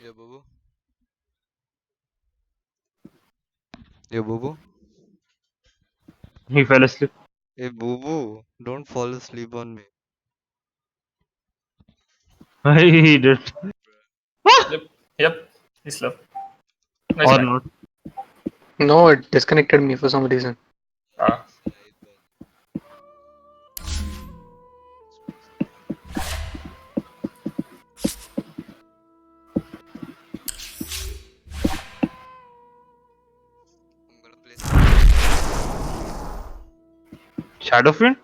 Yo, Boo. Yo, Boo. He fell asleep. Hey, Boo. Don't fall asleep on me. He did. Yep. Yep. He's left. Nice Or man. not. No, it disconnected me for some reason. Ah. I'm gonna play some. Shadowfiend?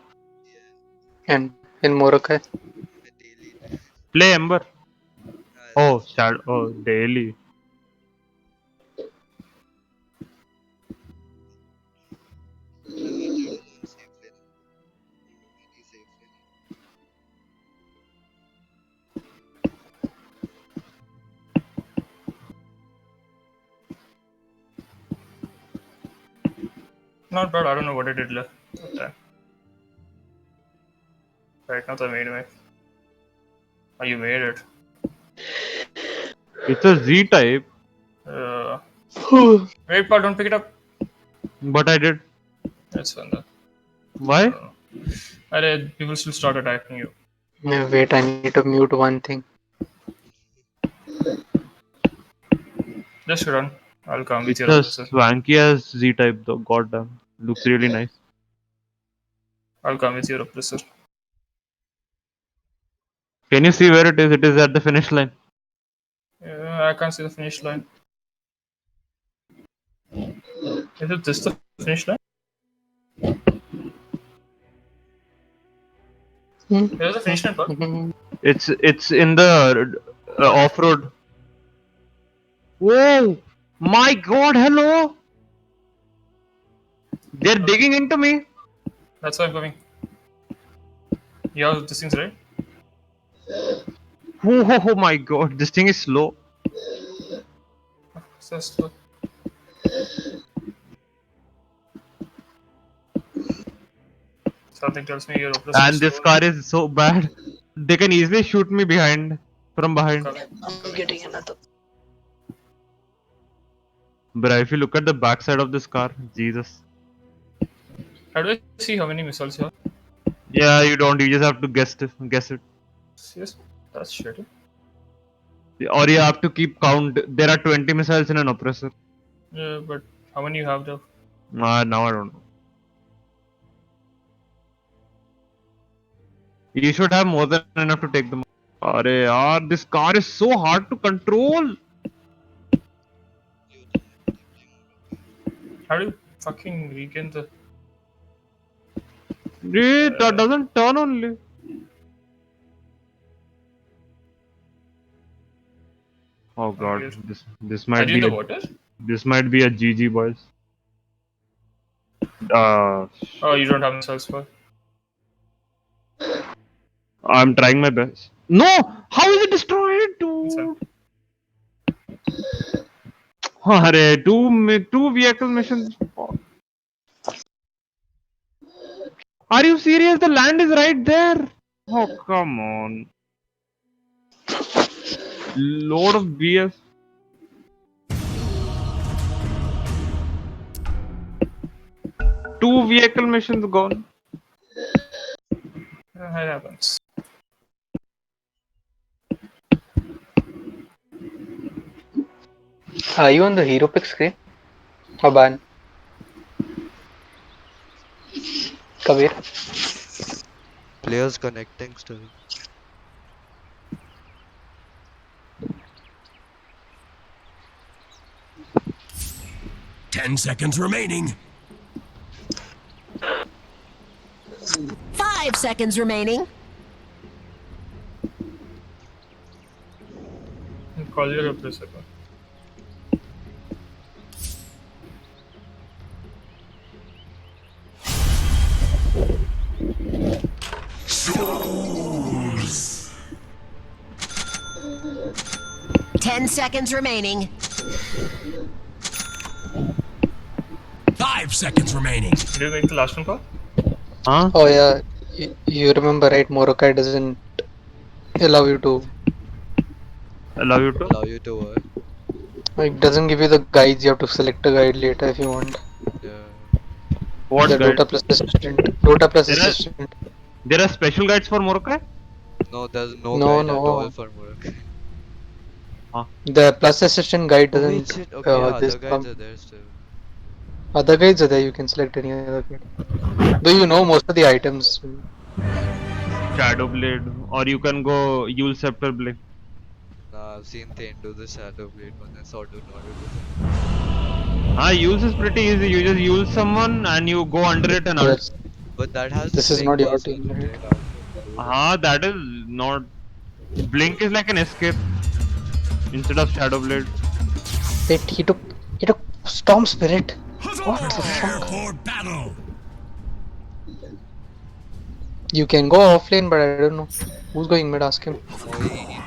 And in Morokai, My daily life. Play Ember. I'll Oh, Shadow. Oh, daily. let you know I'm safe lane. I'm very safe lane. Not bad. I don't know what I did left that time. Right now, I made it. Oh, you made it. It's a Z type, Wait, Paul, don't pick it up. but I did. That's fine then. I Why? don't know. Alright, people still start attacking you. wait, I need to mute one thing. Just run. I'll come with It's your a oppressor. swanky as Z type though. Goddamn. Looks really nice. I'll come with your oppressor. Can you see where it is? It is at the finish line. Yeah, I can't see the finish line. Is it this the finish line? There's a finish line, Paul. It's in the off road. Whoa! My God! Hello! They're digging into me. That's why I'm coming. You have these things, right? Oh my God! This thing is slow. So slow. Something tells me your oppressor And is this slow. car is so bad. They can easily shoot me from behind. Coming. I'm getting another. But if you look at the backside of this car, Jesus. How do I see how many missiles you have? Yeah, you don't. You just have to guess it. Yes, that's shitty. Or you have to keep count. There are 20 missiles in an oppressor. Yeah, but how many you have though? Now I don't know. You should have more than enough to take them. Arey yaar, this car is so hard to control. How do you fucking regain the? That doesn't turn only. Oh God, Weird. this Are might you in be the a water? GG, boys. Oh, you don't have missiles for. I'm trying my best. No, how is it destroyed, Inside. dude? Arey, two vehicle missions. Are you serious? The land is right there. Oh come on. Load of BS. Two vehicle missions gone. It happens. Are you on the hero pick screen? Aban. Kabir. Players connecting still. Ten seconds remaining. 5 seconds remaining. Call your oppressor. Souls. 10 seconds remaining. 5 seconds remaining. Did you make the last one, Paul? Huh? Oh yeah, you remember right? Morokai doesn't allow you to Allow you to? Allow you to work. It doesn't give you the guides. You have to select a guide later if you want. Yeah. What The guide? Dota plus assistant. Dota plus There are assistant. there are special guides for Morokai? No, there's no No, guide at all no. for Murak. Huh. The plus assistant guide Oh wait, doesn't. shit. Okay, yeah, This other guides come. are there still. Other guides are there. You can select any other guide. Do you know most of the items? Shadow Blade. Or you can go Yule Scepter Blade. Nah, I've seen Thane do the Shadow Blade one. I saw do Naruto. Yule's is pretty easy. You just Yule someone and you go under it and ult. Yes. But that has This is Blink not your also, team, right? right? How to do that? That is not. Blink is like an escape instead of Shadow Blade. Wait, he took Storm Spirit. What the Prepare fuck? for battle. You can go offlane, but I don't know. Who's going mid? Ask him. No,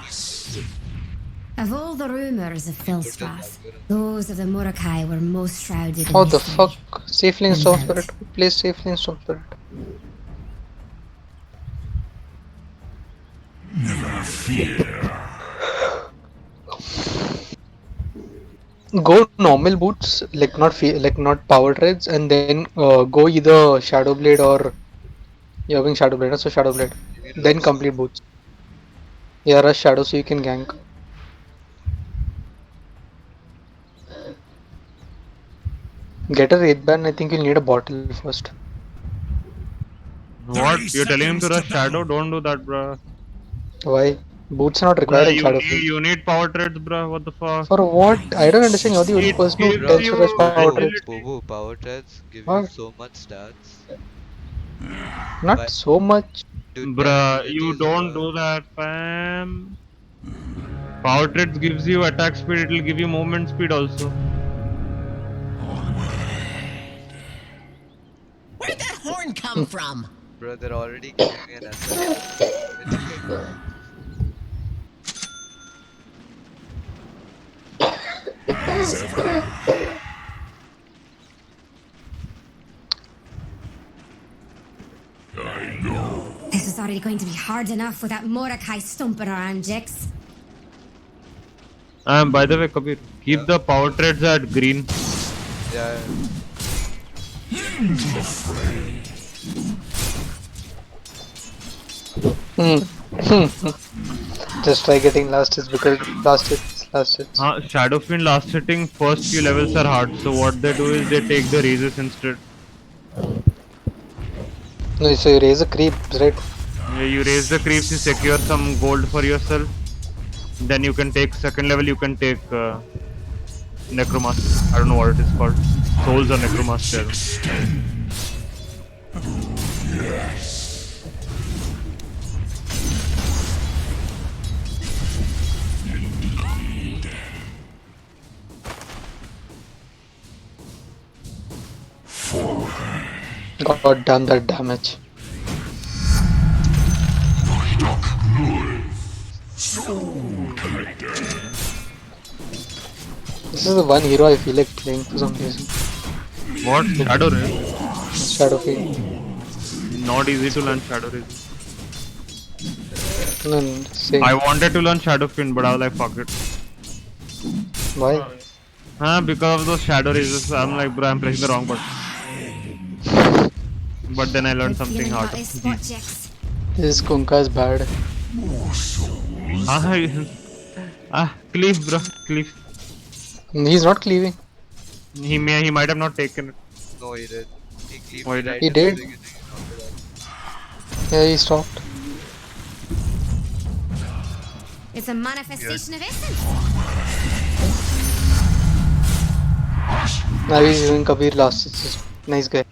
Of all the rumors of put the Filspath, Valkyrie. those of the Mordecai were most shrouded in How the mystery. fuck? Safe lane Storm Invent. Spirit. Who plays safe lane Storm Spirit? Go normal boots, like like not power treads, and then go either Shadow Blade or you're having Shadow Blade, so Shadow Blade. You need Then Lux. complete boots. Yeah, rush Shadow so you can gank. Get a Wraith Band, I think you'll need a bottle first. What? 30 You're telling him to seconds rush to Shadow? battle. Don't do that, bruh. Why? Boots are not required Bruh, in Shadow Field. you need power treads, bruh. What the fuck? For what? I don't understand. You're the only It person who gives tells to rush you power Bobo, treads. agility. Bobo, power treads give you What? so much stats. Not But so much. to 10 Bruh, agility you is don't what? do that, fam. Power treads gives you attack speed. It will give you movement speed also. Where'd that horn come from? Bro, they're already giving me an SR. This is already going to be hard enough without Mordecai stumping around, Jix. By the way, Kabir, keep Yeah. the power treads at green. Yeah. Hmm. Just try getting last hits because last hits. Shadow Fiend last hitting first few levels are hard. So what they do is they take the raises instead. No, so you raise a creep, right? You raise the creeps, you secure some gold for yourself. Then you can take second level. You can take Necromaster. I don't know what it is called. Souls or Necromaster. God damn that damage. This is the one hero I feel like playing for some reason. What? Shadow Raise? Shadow Fiend. Not easy to learn Shadow Raise. No, no, say I wanted to learn Shadow Fiend, but I was like, fuck it. why? Because of those Shadow Raises, I'm like, bro, I'm pressing the wrong button. But then I Good learned something feeling about harder. this spot, Jix. This Kunkka is bad. Cleave, bro, cleave. He's not cleaving. He might have not taken it. No, he did. He cleaved Oh, he me right He in the did? beginning and after that. Yeah, he stopped. It's a manifestation of essence. Now he's using Kabir last. It's just nice guy.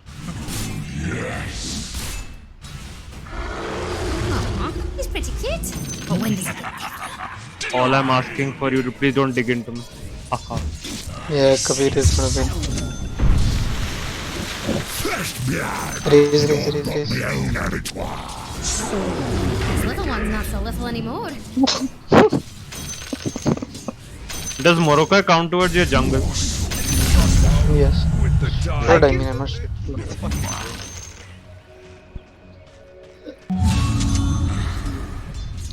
Aw, he's pretty cute. But when does it get All I'm asking for you to please don't dig into me. Haha. Yeah, Kabir is gonna win. First blood. Raise. Blown abattoir. This little one's not so little anymore. Does Morocco count towards your jungle? Yes. With the What dark. I mean, I'm not sure.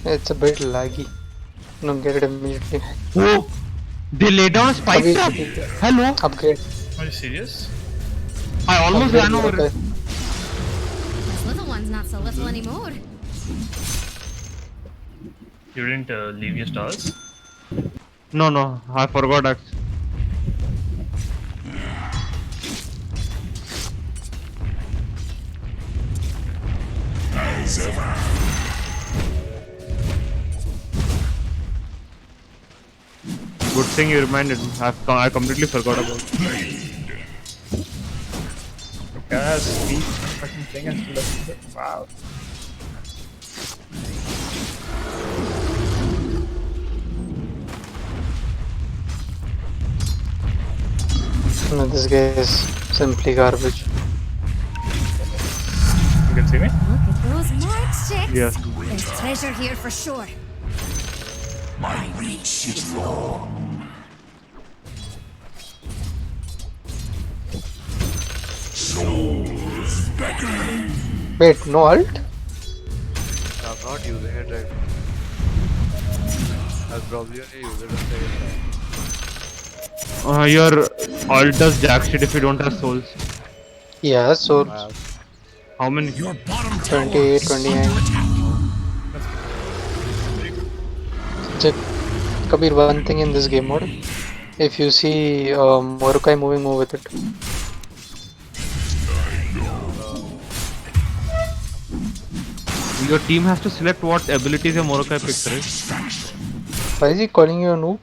It's a bit laggy. No, get it immediately. Oh, they lay down a spike Abhi, trap. abhi, Hello. upgrade. Are you serious? I almost Upgrade ran over Mordecai. it. This little one's not so little anymore. You didn't leave your stars? No, I forgot actually. Good thing you reminded me. I completely forgot about it. Yes, speak fucking thing and still doesn't do it. Wow. No, this guy is simply garbage. You can see me? Look at those marks, chicks. Yes. There's treasure here for sure. My reach is long. Souls beckon. Wait, no alt? I'm not using it right now. I'll probably only use it on the Your alt does jack shit if you don't have souls. Yeah, so map. How many? Your bottom tower 28, is 29. under attack. check. Kabir, one thing in this game mode. If you see Mordecai moving, move with it. Your team has to select what abilities your Morokai picks, right? Why is he calling you a noob?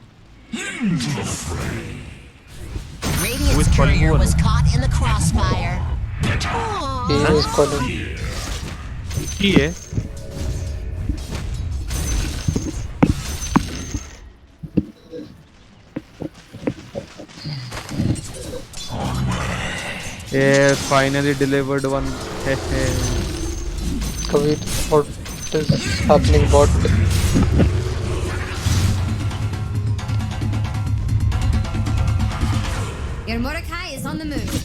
Radiant's courier was caught in the crossfire. He is calling. He है. Yeah, finally delivered one. Kabir, what is happening? Bot. Your Mordecai is on the move.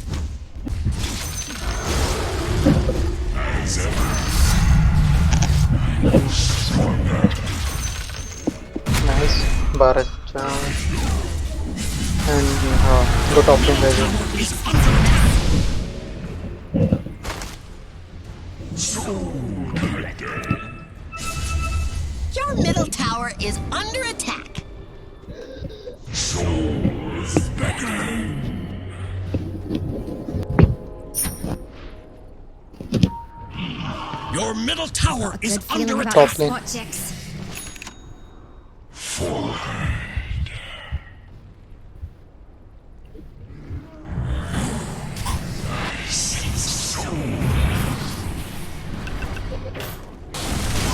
Nice. Bharat. And go top lane guys. Your middle tower is under attack. Souls beckon. Your middle tower is Good feeling under about attack. Top our lane. spot checks.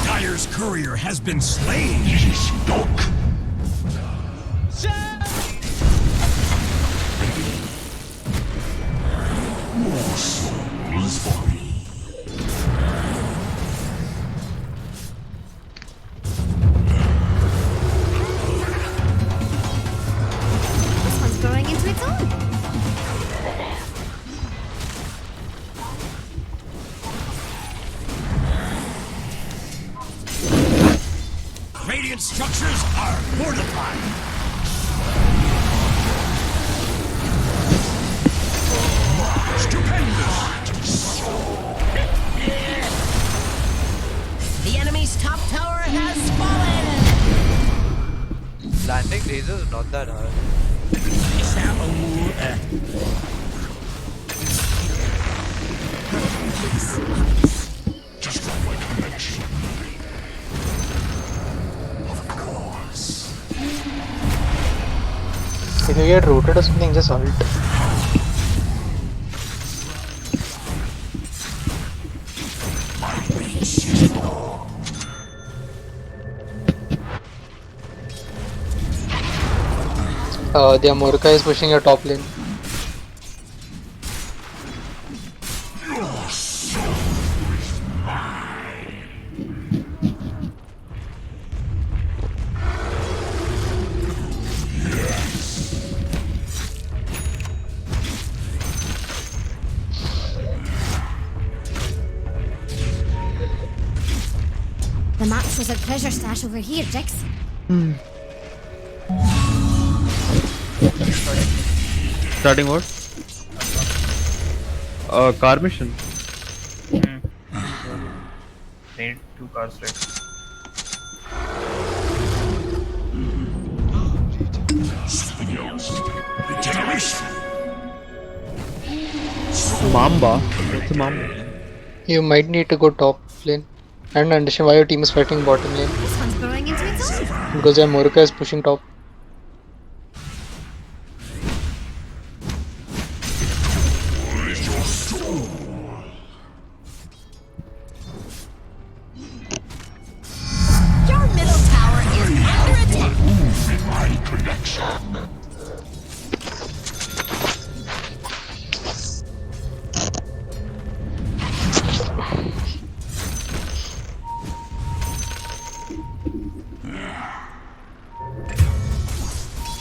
Dire's courier has been slain. More souls for me. This one's growing into its own. Radiant structures are fortified. Stupendous. The enemy's top tower has fallen. Landing lasers is not that hard. Just from my connection. Of course. If you get rooted or something, just ult. My reach is long. Their Mordecai is pushing your top lane. Your soul is mine. The map shows a treasure stash over here, Jix. Starting what? Car mission. Need 2 cars, right? Regeneration. Mamba. What's a Mamba? You might need to go top lane. I don't understand why your team is fighting bottom lane. This one's growing into its own. Because yeah, Moruka is pushing top. Your middle tower is under attack. My collection.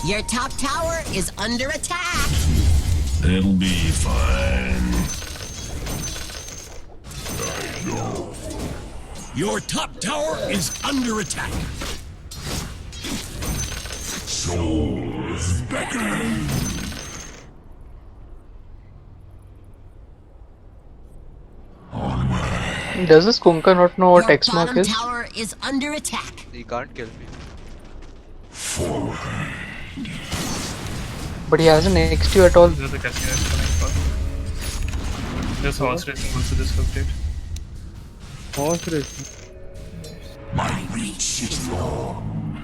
Your top tower is under attack. It'll be fine. I know. Your top tower is under attack. Souls beckoning. Does this Kunkka not know what Your X mark bottom is? tower is under attack. He can't kill me. Forward. But he hasn't X'd you at all. These are the casinos coming for. This horse racing also this update. Horse racing. My reach is long.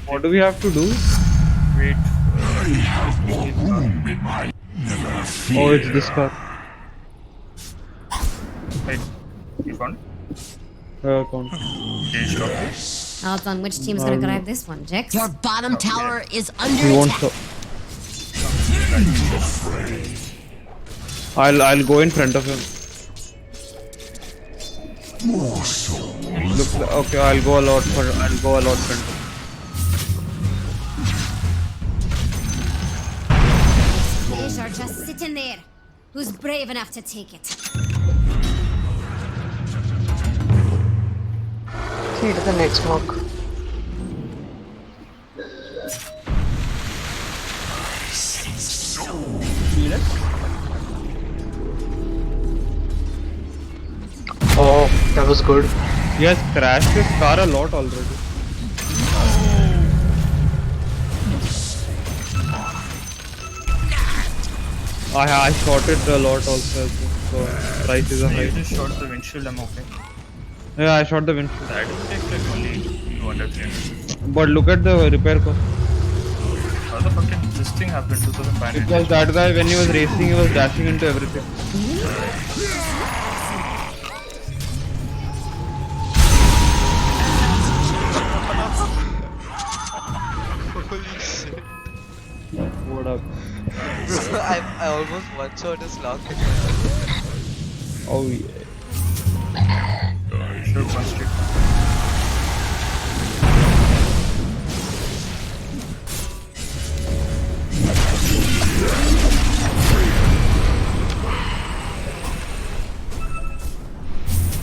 What do we have to do? Wait. I have more room in my. Never fear. Oh, it's this car. Wait. You found? Count. Gauge rocket. Odds on which team's gonna grab this one, Jax? Your bottom tower is under He won't attack. stop. I'll go in front of him. More souls. Look, okay, I'll go a lot front. These are just sitting there. Who's brave enough to take it? See, it is the next mark. Oh, that was good. He has crashed his car a lot already. I shot it a lot also, so price is a You high. just shot the windshield, I'm okay. Yeah, I shot the windshield. That will take like only 200, 300. But look at the repair cost. How the fuck did this thing happen? 2500. Because that guy, when he was racing, he was dashing into everything. Holy shit. What up? Bro, I almost one shot his lock in my head. Oh yeah. Shoot one stick.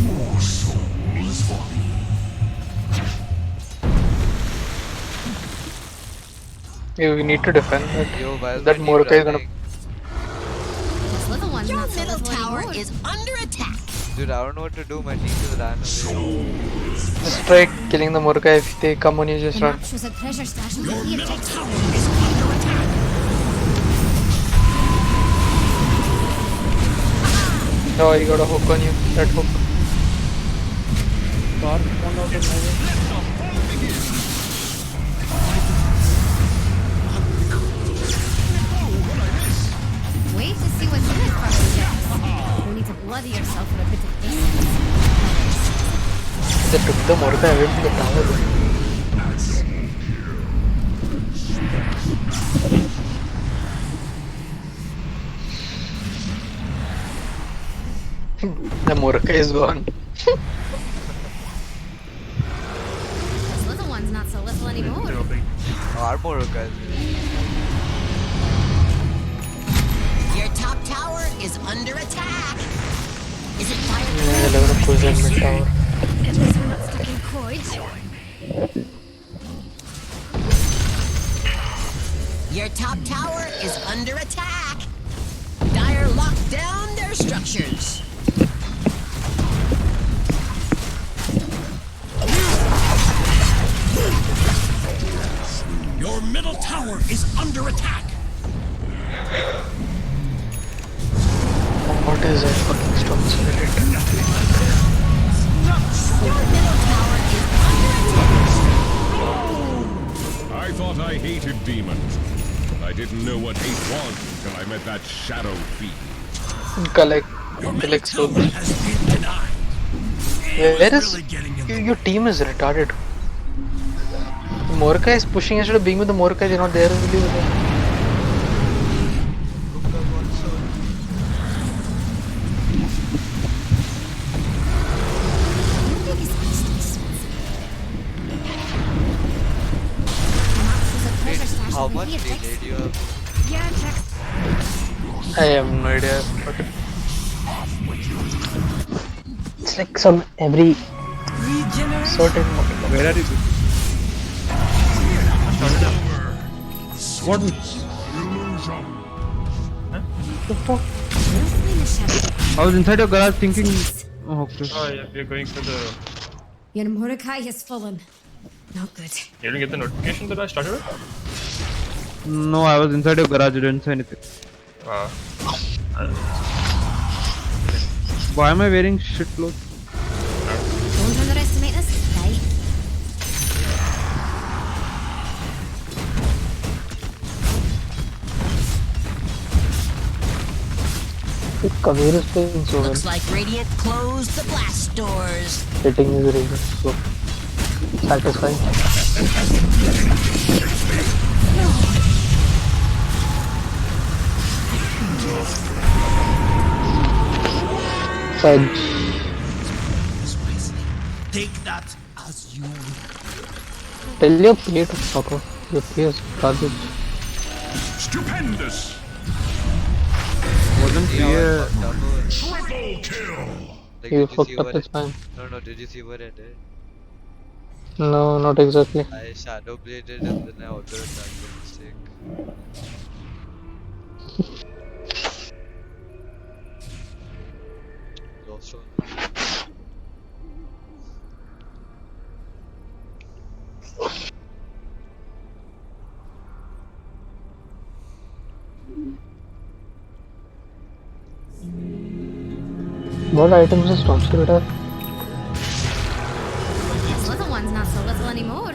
More souls for me. Yeah, we need to defend that. Yo, why is That my Moruka team is gonna. running? This little one's Your not so middle little tower anymore. is under attack. Dude, I don't know what to do. My team just ran away. Just try killing the Moruka. If they come on you, just The run. map shows a treasure stash over here, Middle Jax. tower is under attack. No, he got a hook on you. That hook. Car spawned out of nowhere. Wait to see what's in it for us, Jax. You need to bloody yourself for a bit of distance. They took the Moruka away from the tower. The Moruka is gone. This little one's not so little anymore. Oh, our Moruka is Your top tower is under attack. Is it fire? Yeah, they're gonna push that mid tower. At least we're not stuck in cords. Your top tower is under attack. Dire locked down their structures. Your middle tower is under attack. What is that fucking storm spirit? Your middle tower is under attack. I thought I hated demons, but I didn't know what hate was until I met that shadow fiend. Collect Your middle collect tower souls. has been denied. Where is Really getting in the your team is retarded. Morka is pushing instead of being with the Morka, they're not there really with him. How much delayed you have? Yeah, check. I have no idea. But it's like some every certain Where are you? What? Mostly in the shadow. I was inside your garage thinking. Oh, okay. Oh yeah, we're going for the. Your Mordecai has fallen. Not good. You didn't get the notification that I started it? No, I was inside your garage. You didn't say anything. Uh, Why am I wearing shit clothes? Don't underestimate us, right? Kabir is playing so well. Looks like Radiant closed the blast doors. Hitting is really so satisfying. Fudge. Take that as you will. Tell your PA to fuck off. Your PA is garbage. Stupendous! Wasn't Yeah, clear. Triple kill! Like, You did fucked see up what his spine. No, did you see what I did? No, not exactly. I shadow bladed and then I auto attacked by mistake. Lost one. What items does Storm Spirit have? This little one's not so little anymore.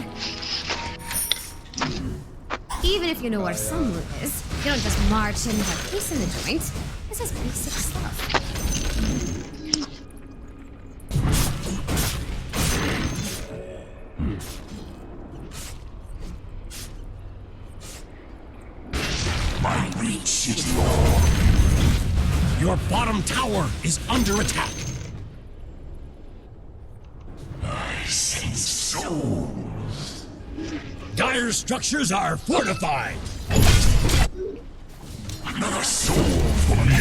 Even if you know where some loot is, you don't just march in with a piece in the joint. This is basic stuff. My reach is long. Your bottom tower is under attack. I sense souls. Dire structures are fortified. Another soul for me.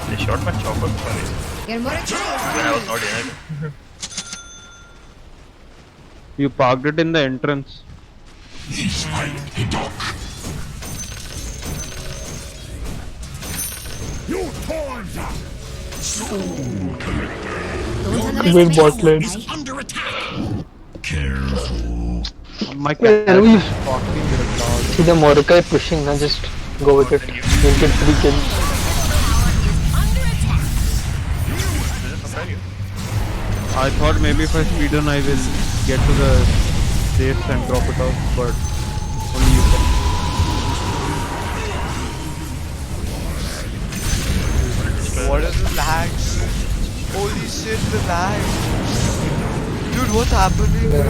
they shot my chopper for some reason. Your Mordecai When I was not in it. You parked it in the entrance. He's right, Hidok. You torn that. Soul collector. don't Wait, underestimate bot us, lane. Is right? under attack. Careful. My Where cat are we? is fucking retarded. See the Mordecai pushing, now just go with it. You'll get 3 kills. Under attack. I thought maybe if I speed on, I will get to the safe and drop it off, but only you can. What is the lag? Holy shit, the lag! Dude, what's happening, bro?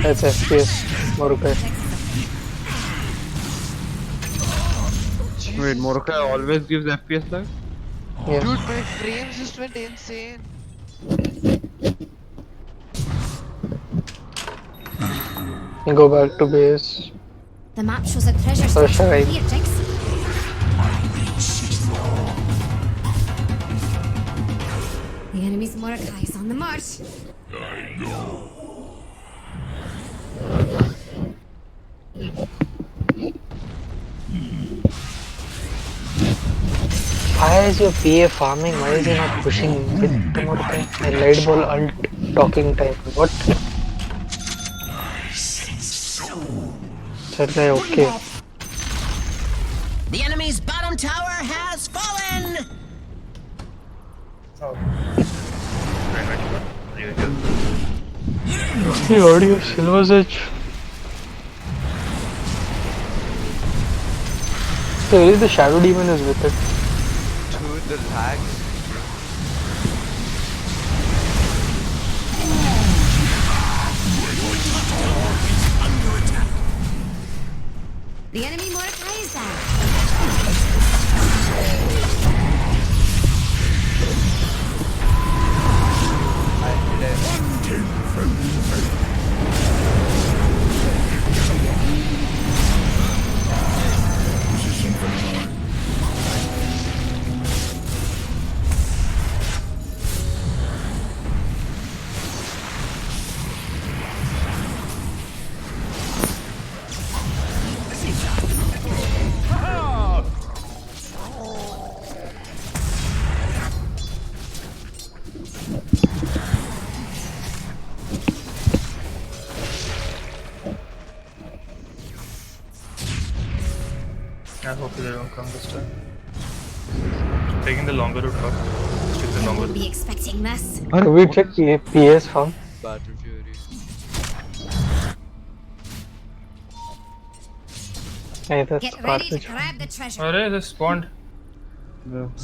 That's FPS. Mordecai. Wait, Morokai always gives FPS lag? Yeah. Dude, my frames just went insane. You go back to base. The map shows a treasure So stash shall I? here, Jinx. The enemy's Mordecai is on the march. Why is your PA farming? Why is he not pushing with the Mordecai? A light ball alt talking time. What? That guy okay. The enemy's bottom tower has fallen! He already has Silver's Edge. So really the Shadow Demon is with it. Dude, the lags. The enemy Mordecai is down. I did it. I hope they don't come this time. Taking the longer route first. Let's take the I longer won't route. be expecting this. Can we check PS farm? Battle Fury. Hey, that's Get ready to garbage. grab the treasure. Alright, they spawned.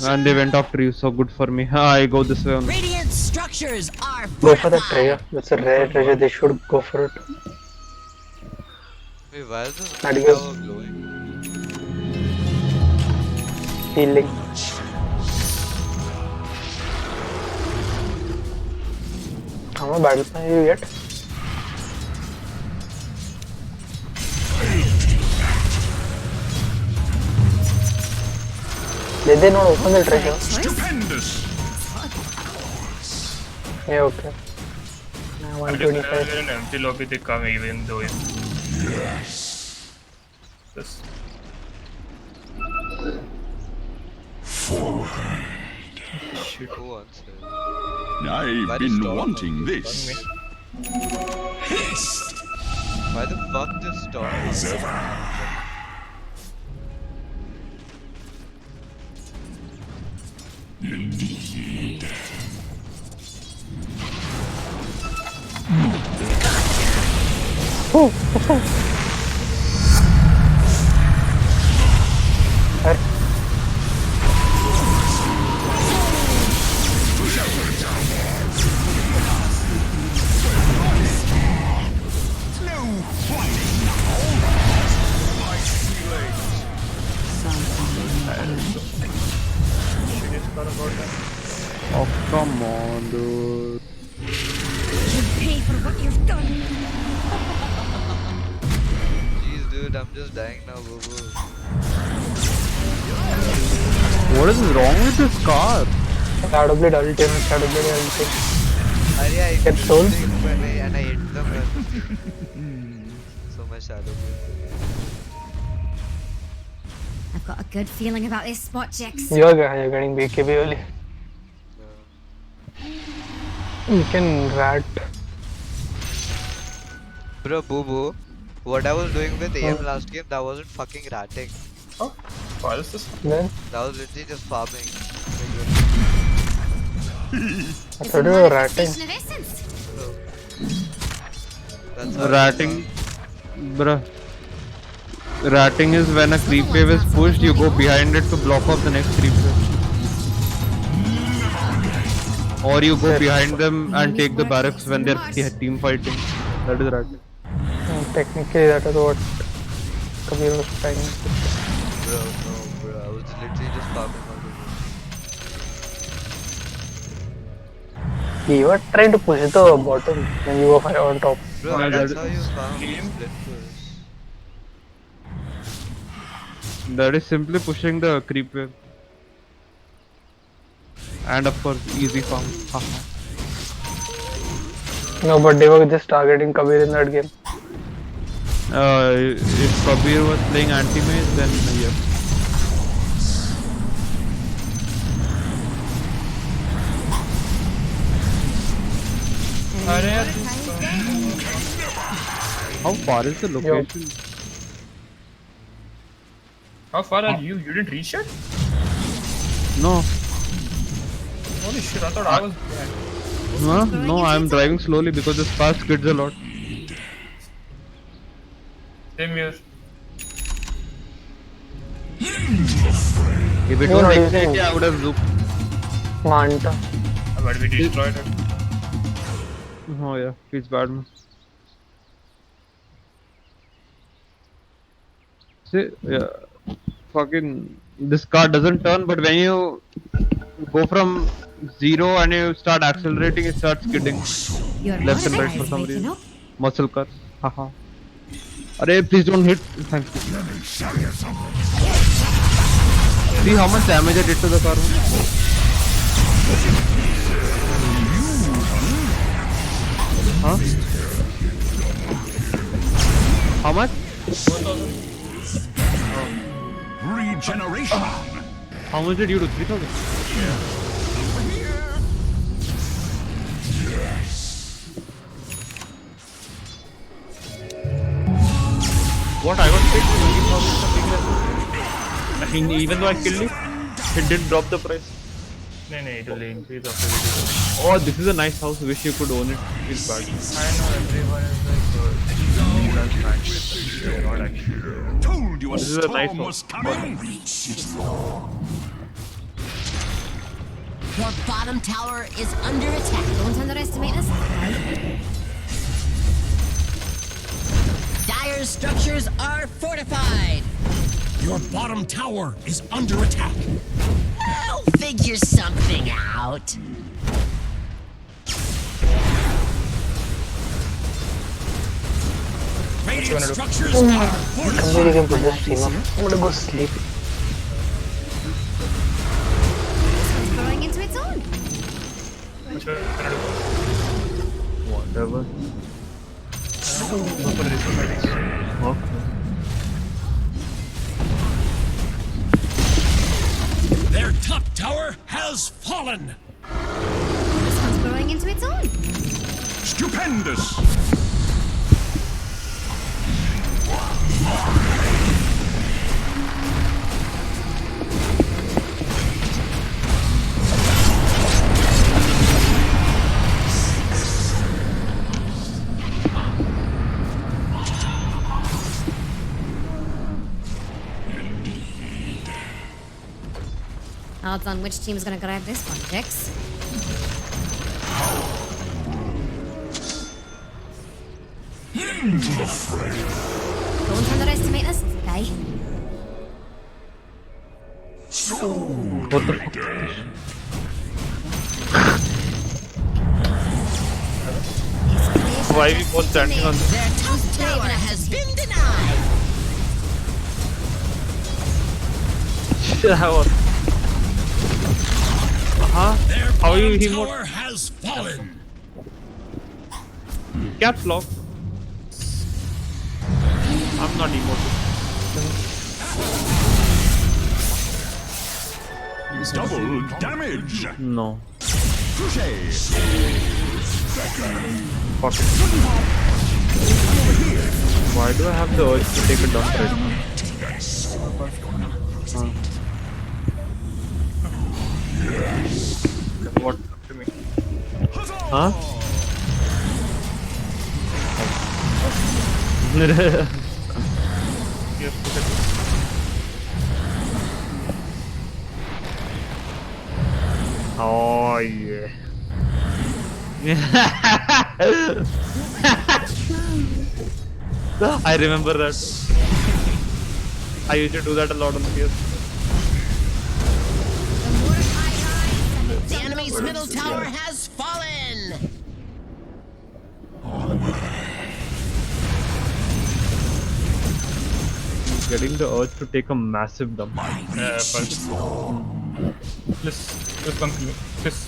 And they went after you, so good for me. I go this way only. Radiant structures are Go for the fortified. treasure. That's a rare treasure. They should go for it. Wait, why is this That tower goes- glowing? Healing. How much battle plan you yet? Did they not open the treasure? Stupendous! Yeah, okay. Now I guess 125. they're in an empty lobby, they come even though it. Yes! This. Forward. Shit, who wants it? I've Why been does Storm wanting not this. Haste! Why the fuck this storm? As ever. Indeed. Oh, come on, dude. You pay for what you've done. Jeez, dude, I'm just dying now, boo boo. What is wrong with this car? Shadow Blade ultimate, Shadow Blade ultimate. Arya, I Get sold? and I hit them. So much shadow. I've got a good feeling about this spot, Jix. You're getting BKB early. You can rat. Bro, boo boo. What I was doing with AM last game, that wasn't fucking ratting. Oh, what is this? Then That was literally just farming. I It's thought a you were ratting. manifestation of essence. That's how Ratting, bruh. Ratting is when a creep wave is pushed, you go behind it to block off the next creep wave. Or you go behind them and take the barracks when they're team fighting. That is ratting. Technically, that is what Kabir was trying to do. Bro, no, bro. I was literally just farming all the way. You were trying to push the bottom when you were on top. Bro, Yeah, that's that how you farm Game? split push. That is simply pushing the creep wave. And of course, easy farm. Haha. No, but they were just targeting Kabir in that game. If Kabir was playing anti-mage, then yes. How far is the location? How far are you? You didn't reach yet? No, Holy shit, I thought I was behind. no, I'm driving slowly because this car skids a lot. Same here. If it No, was no, X80, I would have zooped. Manta. But we destroyed it. Oh yeah, he's bad man. See, yeah, fucking this car doesn't turn, but when you go from zero and you start accelerating, it starts skidding Your left and right butterfly for is some waking reason. up. Muscle cars. Haha. Arey, please don't hit. Thank you. See how much damage I did to the car. Huh? How much? Regeneration. How much did you do? 3,000? What? I got hit 20,000 something like that. I mean, even though I killed it, it didn't drop the price. No, it will increase after we do. Oh, this is a nice house. Wish you could own it. Feels bad. I know everyone is like, that's fine. Not actually. Told you a This is a nice storm one. was coming. Your bottom tower is under attack. Don't underestimate us. Dire's structures are fortified. Your bottom tower is under attack. I'll figure something out. Radiant structures are fortified. Completely can put this stream up. I'm gonna go sleep. It's growing into its own. Whatever. Their top tower has fallen. This one's growing into its own. Stupendous. Odds on which team's gonna grab this one, Dix. Don't underestimate us, guy. What the fuck? Why we both standing on this? Their top tower has been denied. Their How are you bottom emote? tower has fallen. Caps lock. I'm not emoting. Double damage. No. Touché. Fuck it. Why do I have the urge to take a dump right now? What up to me? Huh? Oh yeah. I remember that. I used to do that a lot on the PS. The enemy's middle tower has fallen. getting the urge to take a massive dump. Please come to me. Please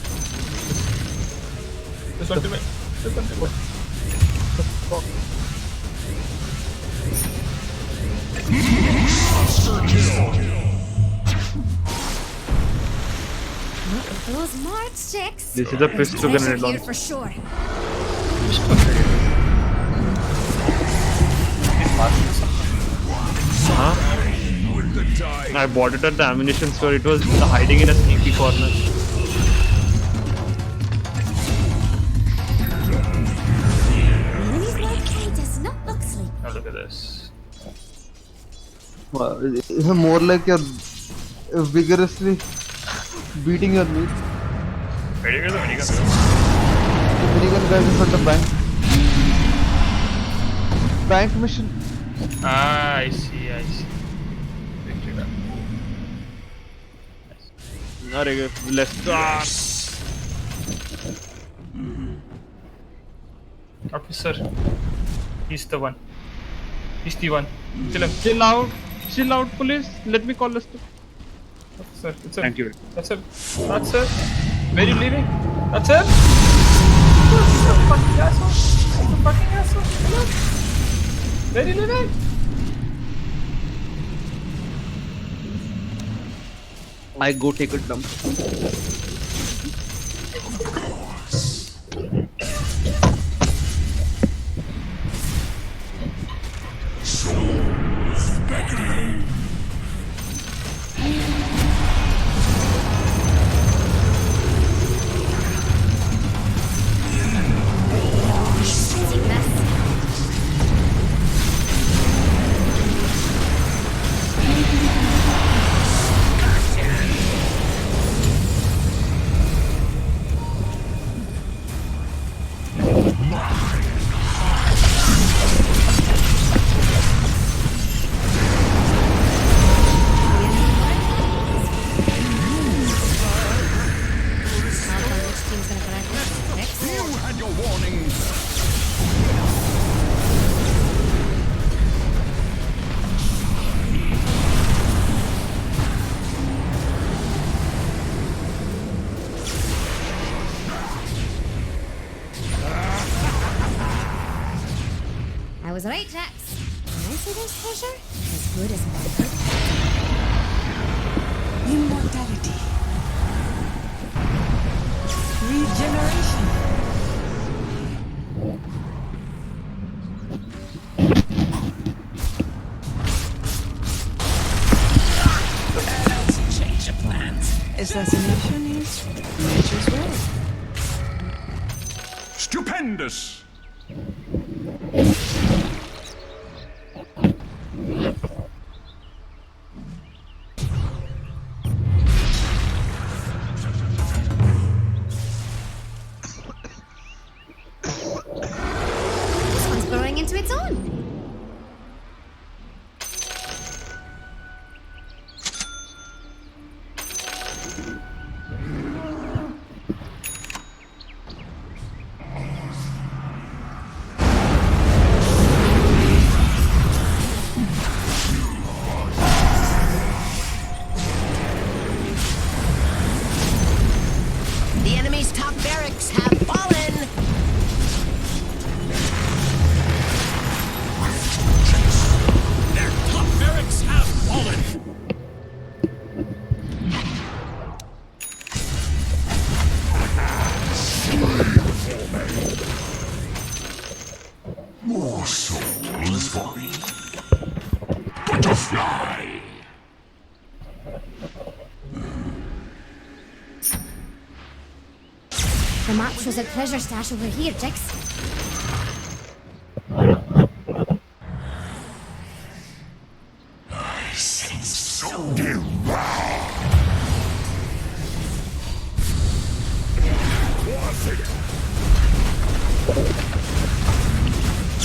come to me. Please come to me. Those March chicks. This is a pistol Treasure grenade here launcher. for sure. I bought it at the ammunition store. It was hiding in a sneaky corner. Enemies like does not look sleepy. Now look at this. It's more like you're vigorously beating your meat. Where do you go? Where do you go? The minigun guys in front of bank. Bank mission. Ah, I see, I see. Victory lap. Alright, let's start. Officer, he's the one. He's the one. Kill him. Chill out, police. Let me call Lester. Officer, it's him. Thank you. That's him. That's it. Where are you leaving? That's him. That's the fucking asshole. That's the fucking asshole. Come on. Where are you leaving? I go take a dump. I was right, Jax. When I say there's treasure, as good as bad. Immortality. Regeneration. Change of plans. Assassination is nature's way. Stupendous! This one's growing into its own. The enemy's top barracks have fallen. Their top barracks have fallen. More souls for me. Butterfly! The map shows a treasure stash over here, Jax. So devour!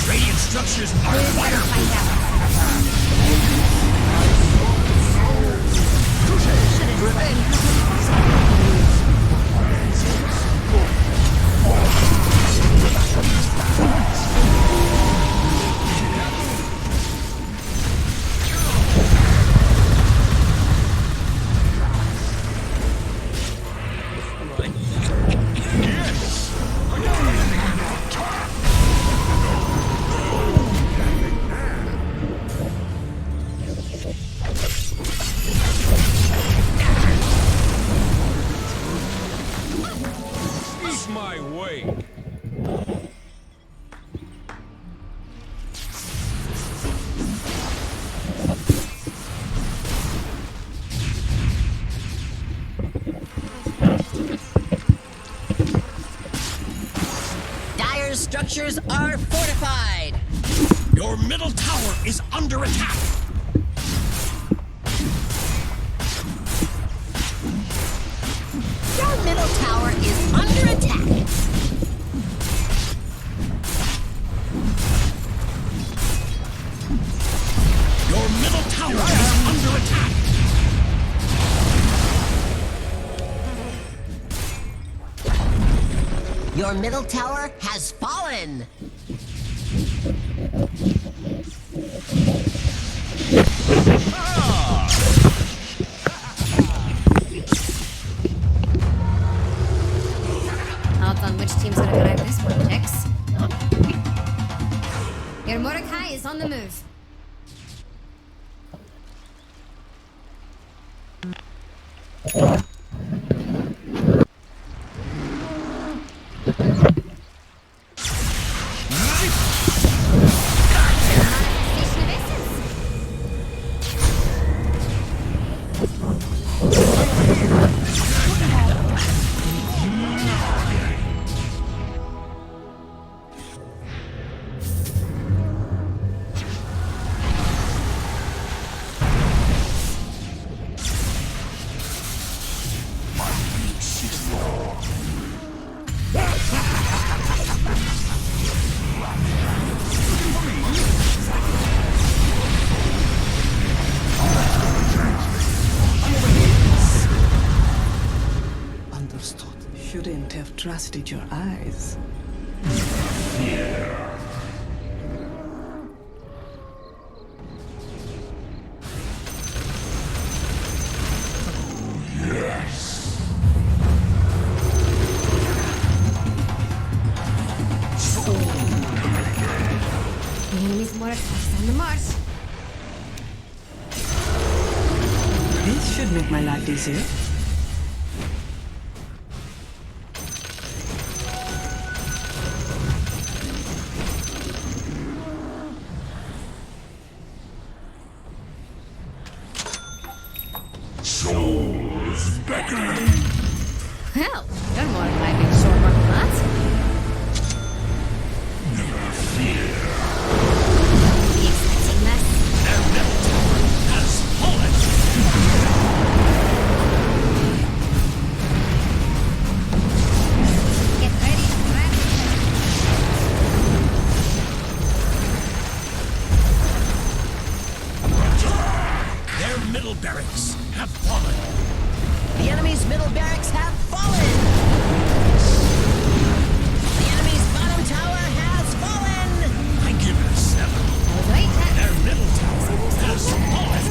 Radiant structures are We're gonna find out. structures are fortified. Your middle tower is under attack. Your middle tower is under attack. Your middle tower is under attack. Your middle tower has fallen. Thoughts on which team's gonna drive this one, Jix? Your Mordecai is on the move. Station of Essence. Understood. Shouldn't have trusted your eyes. The enemy's Mordecai is on the march. This should make my life easier. Well, your Mordecai makes short work of that. Be expecting this. Their middle tower has fallen. Get ready to grab Their middle barracks have fallen. The enemy's middle barracks have fallen. The enemy's bottom tower has fallen. I give it a 7. I was right, Jack. Their middle tower has fallen.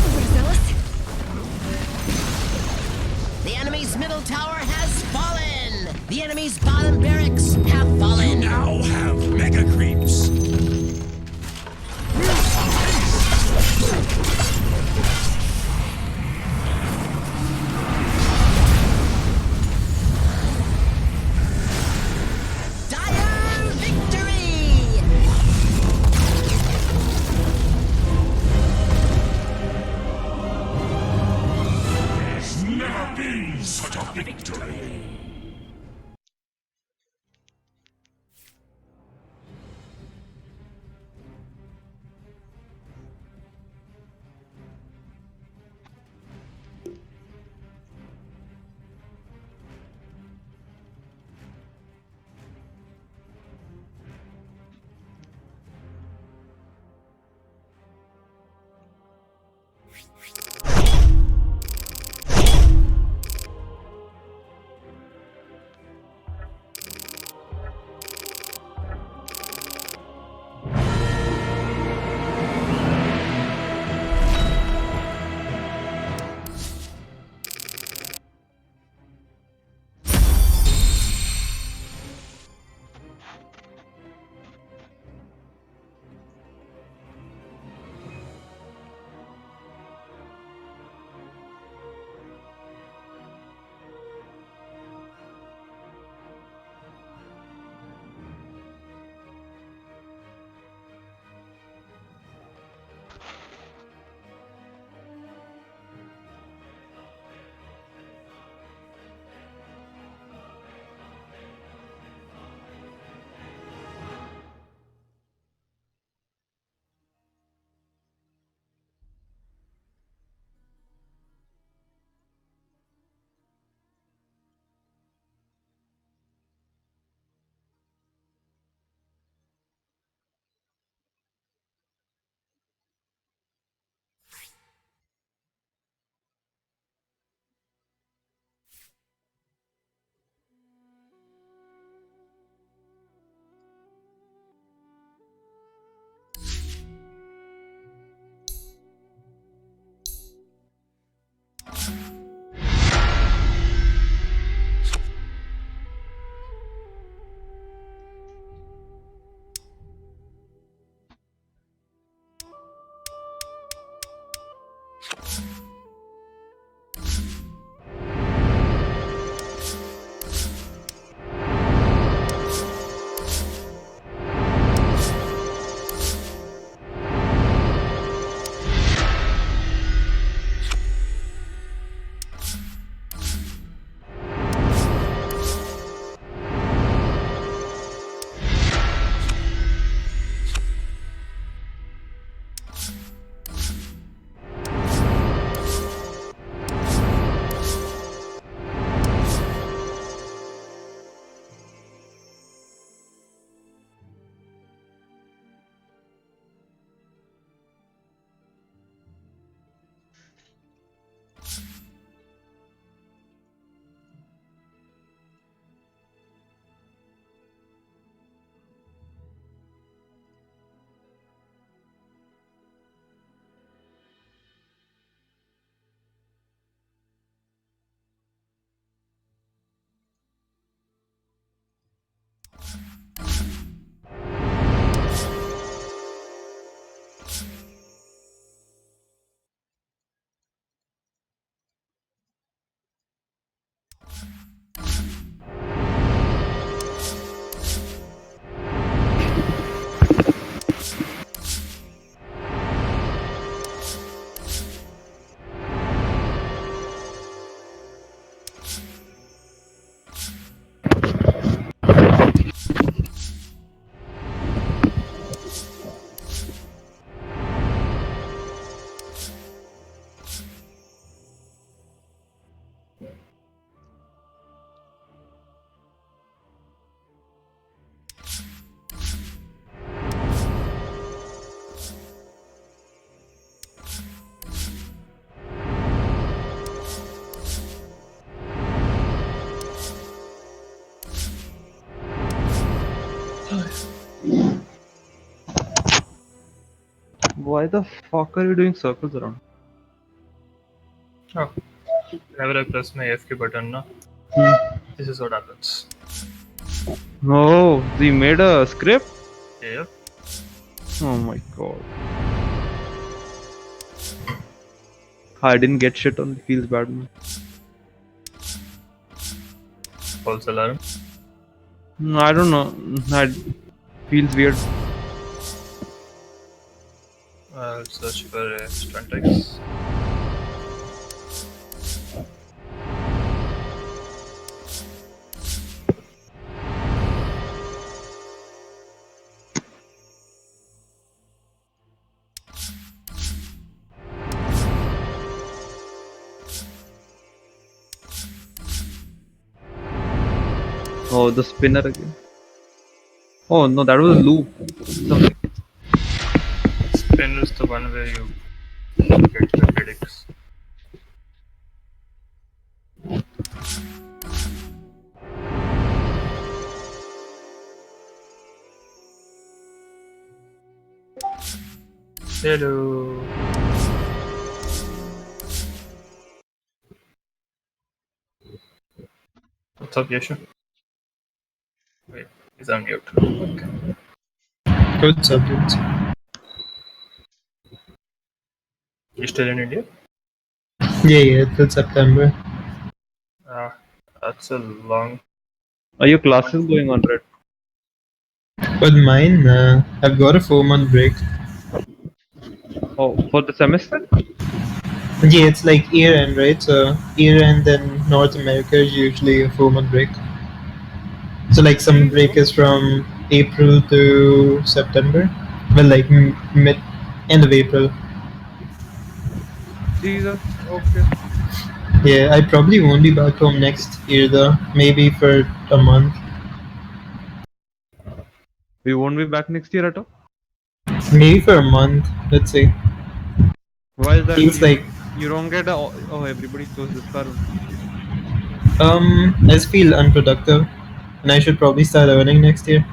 Overzealous. The enemy's middle tower has fallen. The enemy's bottom barracks have You fallen. now have mega creeps. Dire victory! There's never been such a victory. Why the fuck are you doing circles around? Oh, whenever I press my FK button, no, Hmm. this is what happens. Oh, so you made a script? Yeah. Oh my god. I didn't get shit on. Feels bad, man. False alarm. I don't know. That feels weird. I'll search for a Stuntex. Oh, the spinner again. Oh no, that was a loop. Something. Spin is the one where you get your headaches. Hello. What's up, Yashu? Wait, he's on mute. Okay. What's up, dudes? You still in India? Yeah, till September. Ah, that's a long. Are your classes going on, Red? But mine, I've got a 4 month break. Oh, for the semester? Yeah, it's like year end, right? So year end in North America is usually a 4 month break. So like some break is from April to September. Well, like mid end of April. Jesus. Okay. Yeah, I probably won't be back home next year though. Maybe for a month. We won't be back next year at all. Maybe for a month. Let's see. Why is that? Feels like You don't get a. Oh, everybody chose this car. I just feel unproductive, and I should probably start earning next year.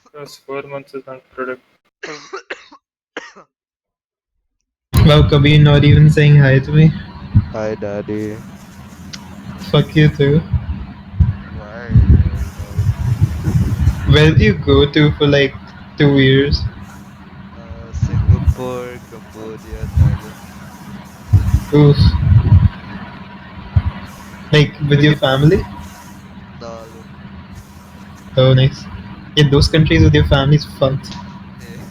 Because 4 months is not productive. Wow, Kabir not even saying hi to me. Hi, Daddy. Fuck you too. Why? Why not? Where do you go to for like 2 years? Singapore, Cambodia, Thailand. Oof. Like with your family? No, alone. Oh, nice. Yeah, those countries with your family is fun. Yeah.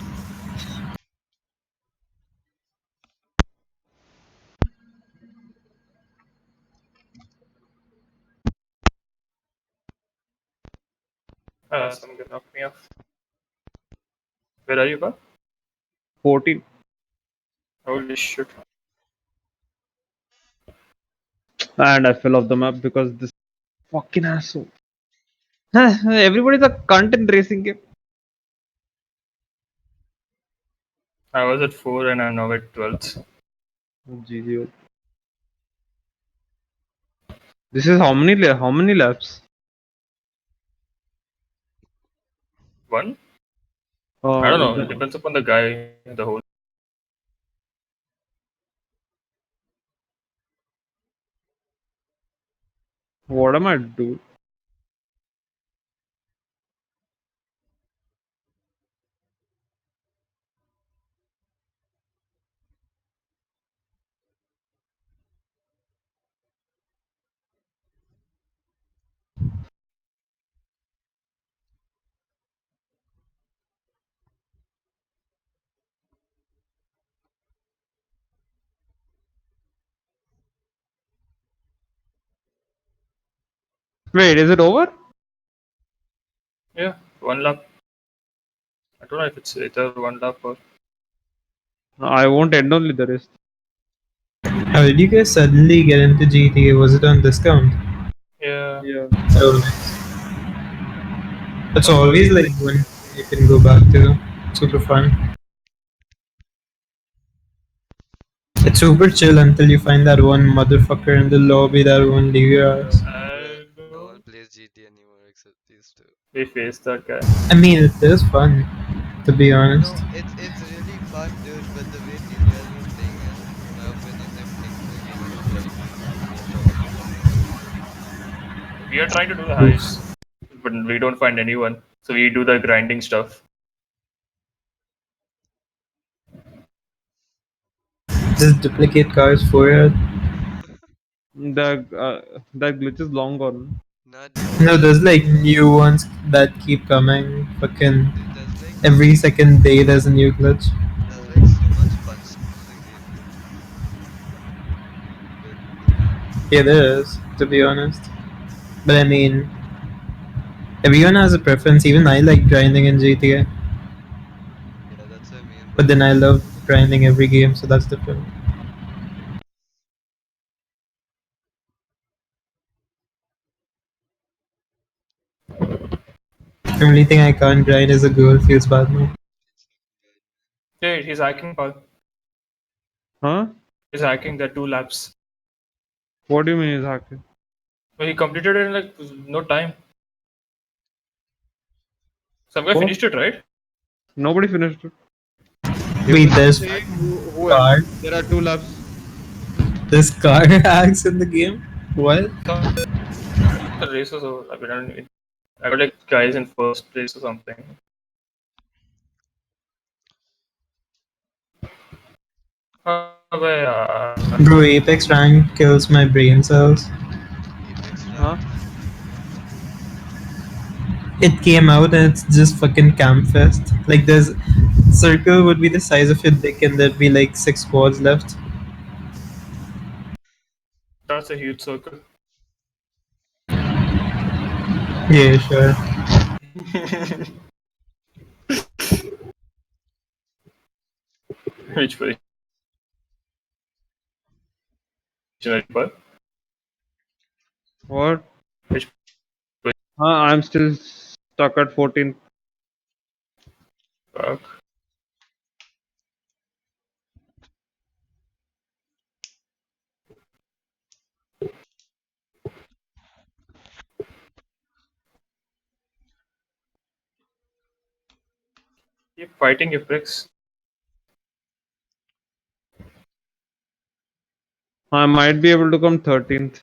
Ah, some guy knocked me off. Where are you, Bob? 14. Holy shit. And I fell off the map because this fucking asshole. Everybody's a cunt in racing game. I was at 4 and I'm now at 12th. GG. This is how many laps? One? I don't know. It The, depends upon the guy, the whole. what am I doing? Wait, is it over? Yeah, 1 lap. I don't know if it's either 1 lap or. I won't end only the rest. How did you guys suddenly get into GTA? Was it on discount? Yeah. Yeah. Oh, nice. It's Some always early like one you can go back to. Super fun. It's super chill until you find that one motherfucker in the lobby that won't leave your ass. Bruh, I no know. one plays GT anymore except these two. We faced that guy. I mean, it is fun, to be honest. No, it's really fun, dude. But the way these guys were playing it, in my opinion, they're playing the game very immaturely. We are trying to do the Oof. heist, but we don't find anyone. So we do the grinding stuff. Just duplicate cars for it. That glitch is long gone. Nah, dude. No, there's like new ones that keep coming. Fucking Dude, every second day there's a new glitch. there's like so much fun stuff in the game, dude. But yeah, Yeah, there is, to be honest. But I mean, everyone has a preference. Even I like grinding in GTA. yeah, that's what I mean. But But then I love grinding every game, so that's different. The only thing I can't grind is a girl feels bad now. Dude, he's hacking, Paul. Huh? He's hacking the 2 laps. What do you mean is hacking? Well, he completed it in like no time. Some guy What? finished it, right? Nobody finished it. Wait, there's Who car. There are 2 laps. There's car hacks in the game. What? The race was over. I got like guys in first place or something. Bro, Apex rank kills my brain cells. Apex Huh? rank. It came out and it's just fucking campfest. Like there's circle would be the size of your dick and there'd be like 6 squads left. That's a huge circle. Yeah, sure. Which position? What? Which I'm still stuck at 14. fuck? Keep fighting, you pricks. I might be able to come 13th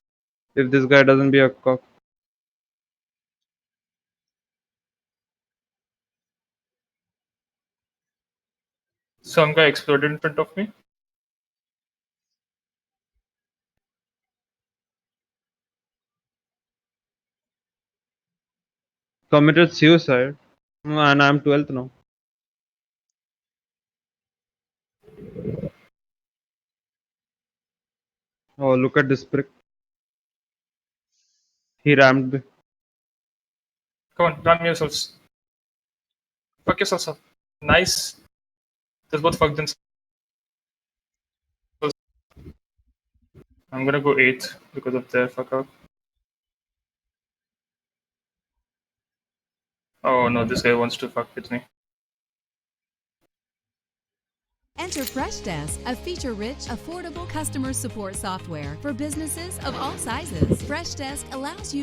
if this guy doesn't be a cock. Some guy exploded in front of me. Committed suicide. And I'm 12th now. Oh, look at this prick. He rammed me. Come on, ram yourselves. Fuck yourselves up. Nice. Just both fuck themselves. I'm gonna go 8th because of their fuck up. Oh no, this guy wants to fuck with me. Enter FreshDesk, a feature-rich, affordable customer support software for businesses of all sizes. FreshDesk allows you.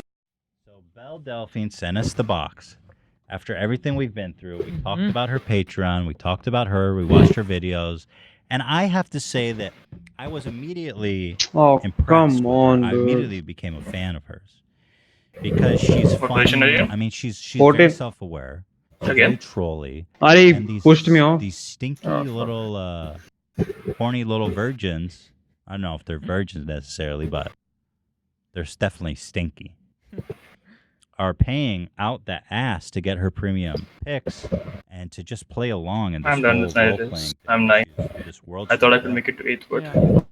So Belle Delphine sent us the box. After everything we've been through, we talked about her Patreon, we talked about her, we watched her videos, and I have to say that I was immediately impressed come with on, her. I dude. immediately became a fan of hers because she's What funny. position are you? I mean, she's 14. very self-aware. She's Again? very trolly. He And these, pushed me off. These stinky Oh, fuck. little, horny little virgins. I don't know if they're virgins necessarily, but they're definitely stinky. Are paying out that ass to get her premium picks and to just play along in this I'm done whole with night role race. playing. I'm 9. This world I thought I straight could up. make it to 8th, but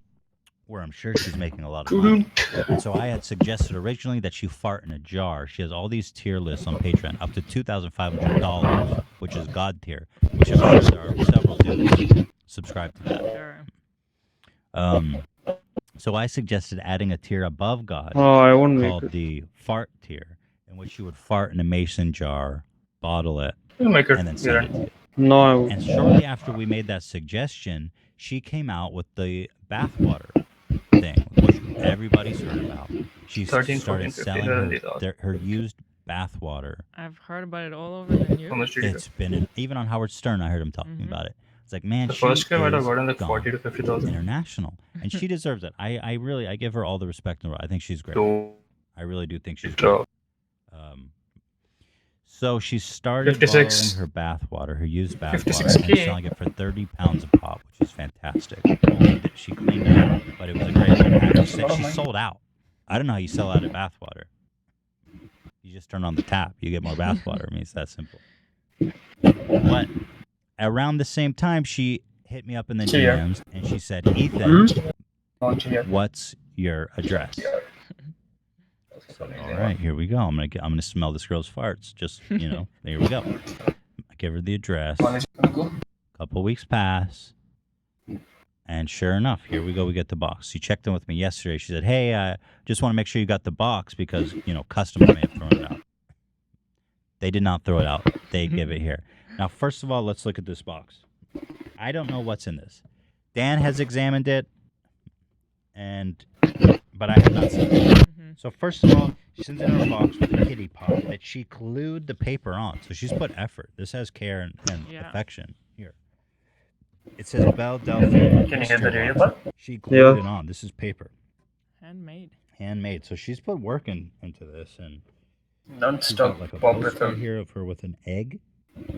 where I'm sure she's making a lot of money. And so I had suggested originally that she fart in a jar. She has all these tier lists on Patreon, up to $2,500, which is God tier, which I'm sure there are several dudes subscribed to that. So I suggested adding a tier above God I won't make called it. the fart tier, in which you would fart in a mason jar, bottle it, You'll make it. and then send it to you. No, I And shortly after we made that suggestion, she came out with the bathwater thing, which everybody's heard about. She 13, started 14, selling 15, her used bathwater. I've heard about it all over the news. How much did you It's been even on Howard Stern. I heard him talking about it. It's like, man, The she first game might have is gotten like gone 40 to 50,000. international, and she deserves it. I really give her all the respect in the world. I think she's great. I really do think she's great. So she started 56. bottling her bathwater, her used bathwater, 56K. and selling it for 30 pounds a pop, which is fantastic. She cleaned it up, but it was a great little package. She said she sold out. I don't know how you sell out of bathwater. You just turn on the tap, you get more bathwater. I mean, it's that simple. But around the same time, she hit me up in the DMs, and she said, Ethan, what's your address? All right, here we go. I'm gonna smell this girl's farts. Just there we go. I give her the address. Couple weeks pass, and sure enough, here we go. We get the box. She checked in with me yesterday. She said, "Hey, I just want to make sure you got the box because customs may have thrown it out." They did not throw it out. They give it here. Now, first of all, let's look at this box. I don't know what's in this. Dan has examined it, but I have not seen it. So first of all, she sends in her box with a kitty pot that she glued the paper on. So she's put effort. This has care and affection. Here. It says Belle Delphine. Can you hear the radio button? She glued it on. This is paper. Handmade. So she's put work into this, and she's Non-stop got like a pop with postcard her. here of her with an egg.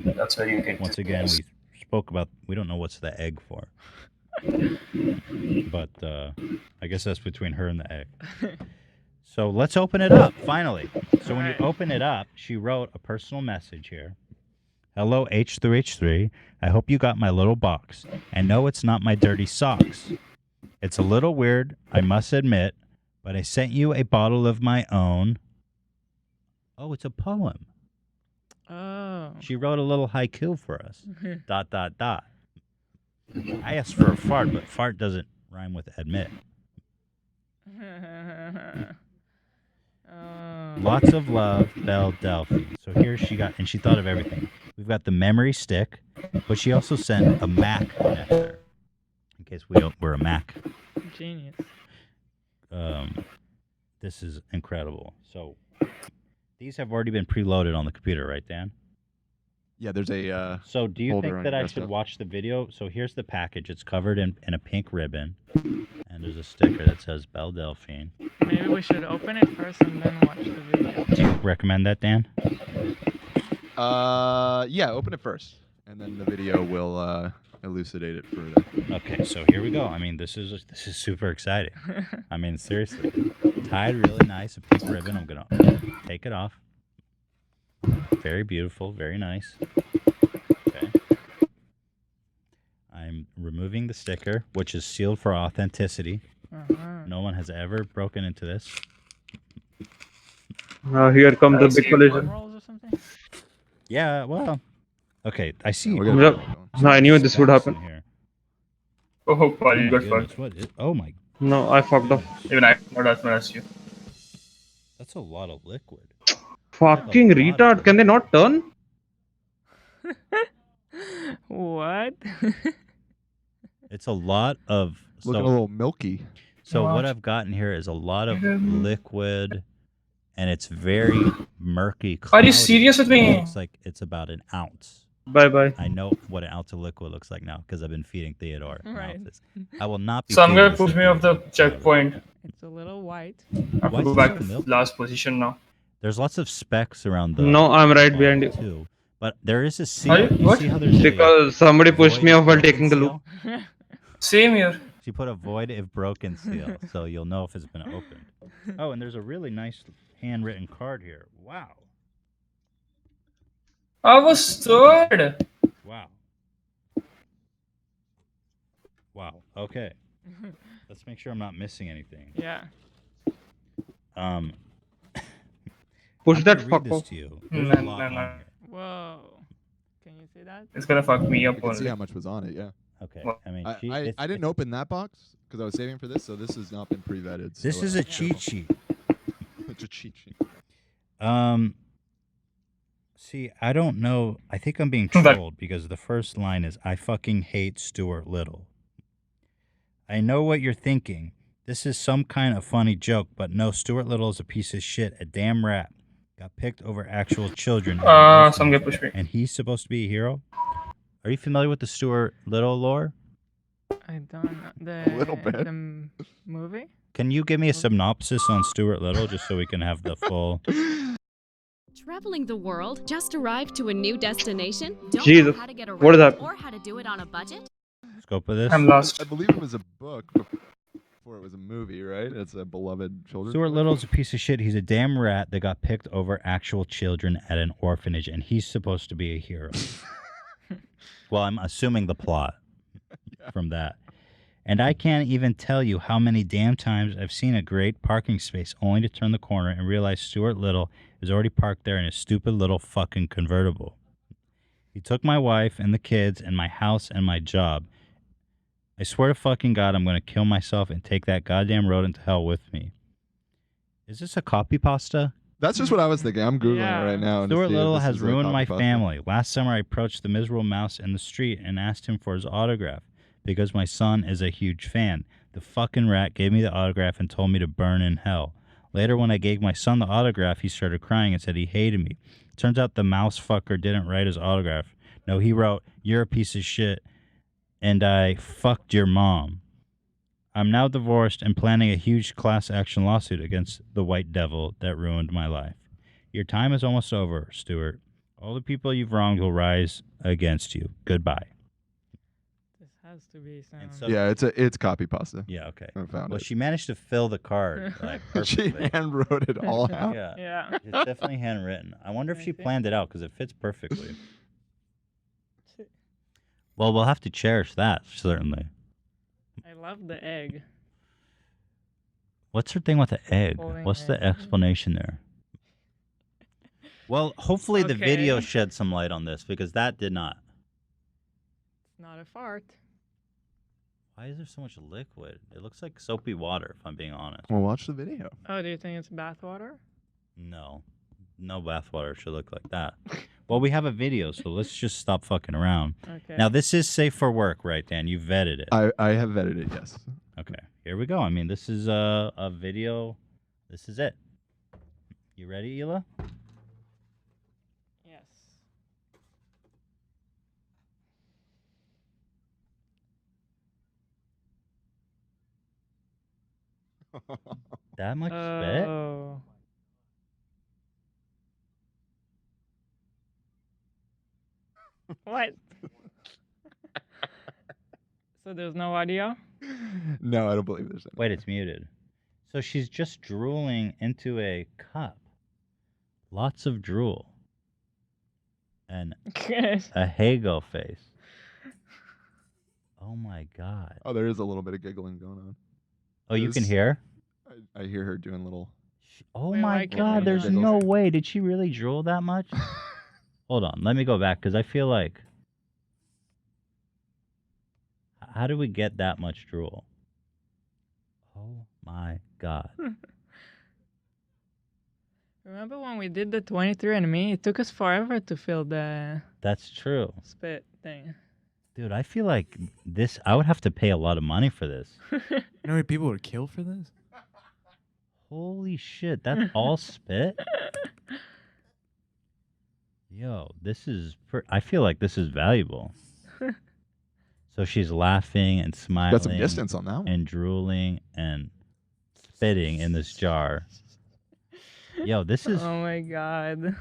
That's where you get. Once again, we spoke about. We don't know what's the egg for, but I guess that's between her and the egg. So let's open it up, finally. So when you open it up, she wrote a personal message here. Hello, H through H3. I hope you got my little box. And no, it's not my dirty socks. It's a little weird, I must admit, but I sent you a bottle of my own. Oh, it's a poem. Oh. She wrote a little haiku for us. ... I asked for a fart, but fart doesn't rhyme with admit. Lots of love, Belle Delphine. So here she thought of everything. We've got the memory stick, but she also sent a Mac connector, in case we're a Mac. Genius. This is incredible. So these have already been preloaded on the computer, right, Dan? Yeah, there's a. So do you folder think on that your I desktop. should watch the video? So here's the package. It's covered in a pink ribbon, and there's a sticker that says Belle Delphine. Maybe we should open it first and then watch the video. Do you recommend that, Dan? Yeah, open it first, and then the video will elucidate it further. Okay, so here we go. I mean, this is super exciting. I mean, seriously, tied really nice, a pink ribbon. I'm gonna take it off. Very beautiful, very nice. Okay. I'm removing the sticker, which is sealed for authenticity. No one has ever broken into this. Here comes the big collision. Yeah, well, okay. I see. Yep. No, I knew this would happen. Oh, Paul, you my got goodness, fucked. what is, oh my. No, I fucked up. Even I not as much as you. That's a lot of liquid. Fucking retard. Can they not turn? What? It's a lot of. Looking a little milky. So what I've gotten here is a lot of liquid, and it's very murky. Are you cloudy. serious with me? It looks like it's about an ounce. Bye. I know what an ounce of liquid looks like now because I've been feeding Theodore. Right. ounces. I will not be. So I'm feeding gonna this push to me off the Theodore. checkpoint. It's a little white. I have Why to go is it back so milky? to last position now. There's lots of specks around the. No, I'm right behind you. Too, but there is a seal. Are you- You what? see how there's Because somebody pushed me void off while broken taking the loop. seal? Same here. She put a void if broken seal, so you'll know if it's been opened. Oh, and there's a really nice handwritten card here. Wow. I was third. Wow. Wow. Okay. Let's make sure I'm not missing anything. Yeah. Push I'm that gonna read this fucker. to you. There's a lot on here. Whoa. Can you see that? It's gonna fuck me up I can see only. how much was on it. Yeah. Okay. I mean, I didn't open that box because I was saving for this, so this has not been pre-vetted. This so, is a cheat sheet. It's a cheat sheet. See, I don't know. I think I'm being trolled because the first line is, I fucking hate Stuart Little. I know what you're thinking. This is some kind of funny joke, but no, Stuart Little is a piece of shit, a damn rat. Got picked over actual children. Some get pushed me. And he's supposed to be a hero? Are you familiar with the Stuart Little lore? I don't know. A little bit. The movie? Can you give me a synopsis on Stuart Little just so we can have the full... Traveling the world? Just arrived to a new destination? Don't Jesus. know how to get around What is that? or how to do it on a budget? Scope of this? I'm lost. I believe it was a book before it was a movie, right? It's a beloved children's Stuart book. Little's a piece of shit. He's a damn rat that got picked over actual children at an orphanage, and he's supposed to be a hero. Well, I'm assuming the plot from that. And I can't even tell you how many damn times I've seen a great parking space only to turn the corner and realize Stuart Little is already parked there in his stupid little fucking convertible. He took my wife and the kids and my house and my job. I swear to fucking God, I'm going to kill myself and take that goddamn rodent to hell with me. Is this a copy pasta? That's just what I was thinking. I'm Googling it right now. Stuart Little has ruined my family. Last summer, I approached the miserable mouse in the street and asked him for his autograph because my son is a huge fan. The fucking rat gave me the autograph and told me to burn in hell. Later, when I gave my son the autograph, he started crying and said he hated me. Turns out the mouse fucker didn't write his autograph. No, he wrote, "You're a piece of shit, and I fucked your mom." I'm now divorced and planning a huge class action lawsuit against the white devil that ruined my life. Your time is almost over, Stuart. All the people you've wronged will rise against you. Goodbye. This has to be some. Yeah, it's copy pasta. Yeah, okay. I found Well, it. she managed to fill the card like She perfectly. hand wrote it all out. Yeah. Yeah. It's definitely handwritten. I wonder if she planned it out because it fits perfectly. Well, we'll have to cherish that, certainly. I love the egg. What's her thing with the egg? Holding What's the egg. explanation there? Well, hopefully the video Okay. shed some light on this because that did not. It's not a fart. Why is there so much liquid? It looks like soapy water, if I'm being honest. Well, watch the video. Oh, do you think it's bathwater? No. No bathwater should look like that. Well, we have a video, so let's just stop fucking around. Okay. Now, this is safe for work, right, Dan? You vetted it. I have vetted it, yes. Okay, here we go. I mean, this is a video. This is it. You ready, Hila? Yes. That much spit? Oh. What? So there's no audio? No, I don't believe there's any. Wait, it's muted. So she's just drooling into a cup. Lots of drool. And a Hago face. Oh my God. Oh, there is a little bit of giggling going on. Oh, you can hear? I hear her doing little. Oh Wait, my why can't God, we there's hear no way. Did she really drool that much? Hold on, let me go back because I feel like. How do we get that much drool? Oh my God. Remember when we did the 23andMe? It took us forever to fill the That's true. spit thing. Dude, I feel like this, I would have to pay a lot of money for this. You know how many people would kill for this? Holy shit, that's all spit? Yo, this is, I feel like this is valuable. So she's laughing and smiling. Got some distance on that one. And drooling and spitting in this jar. Yo, this is... Oh my God.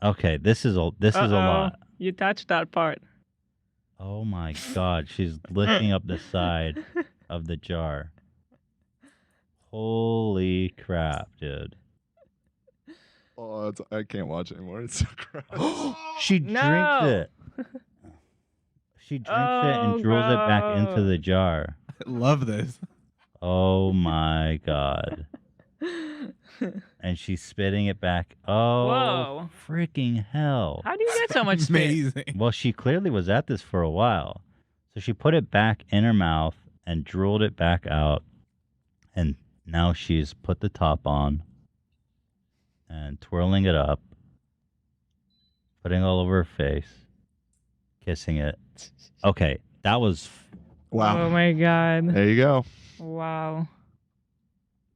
Okay, this is a lot. You touched that part. Oh my God, she's licking up the side of the jar. Holy crap, dude. Oh, I can't watch anymore. It's so gross. She No. drinks it. She drinks it and drools it back into the jar. I love this. Oh my god. And she's spitting it back. Oh, Whoa. freaking hell. How do you get so much spit? Amazing. Well, she clearly was at this for a while. So she put it back in her mouth and drooled it back out. And now she's put the top on and twirling it up, putting it all over her face, kissing it. Okay, that was... Wow. Oh my god. There you go. Wow.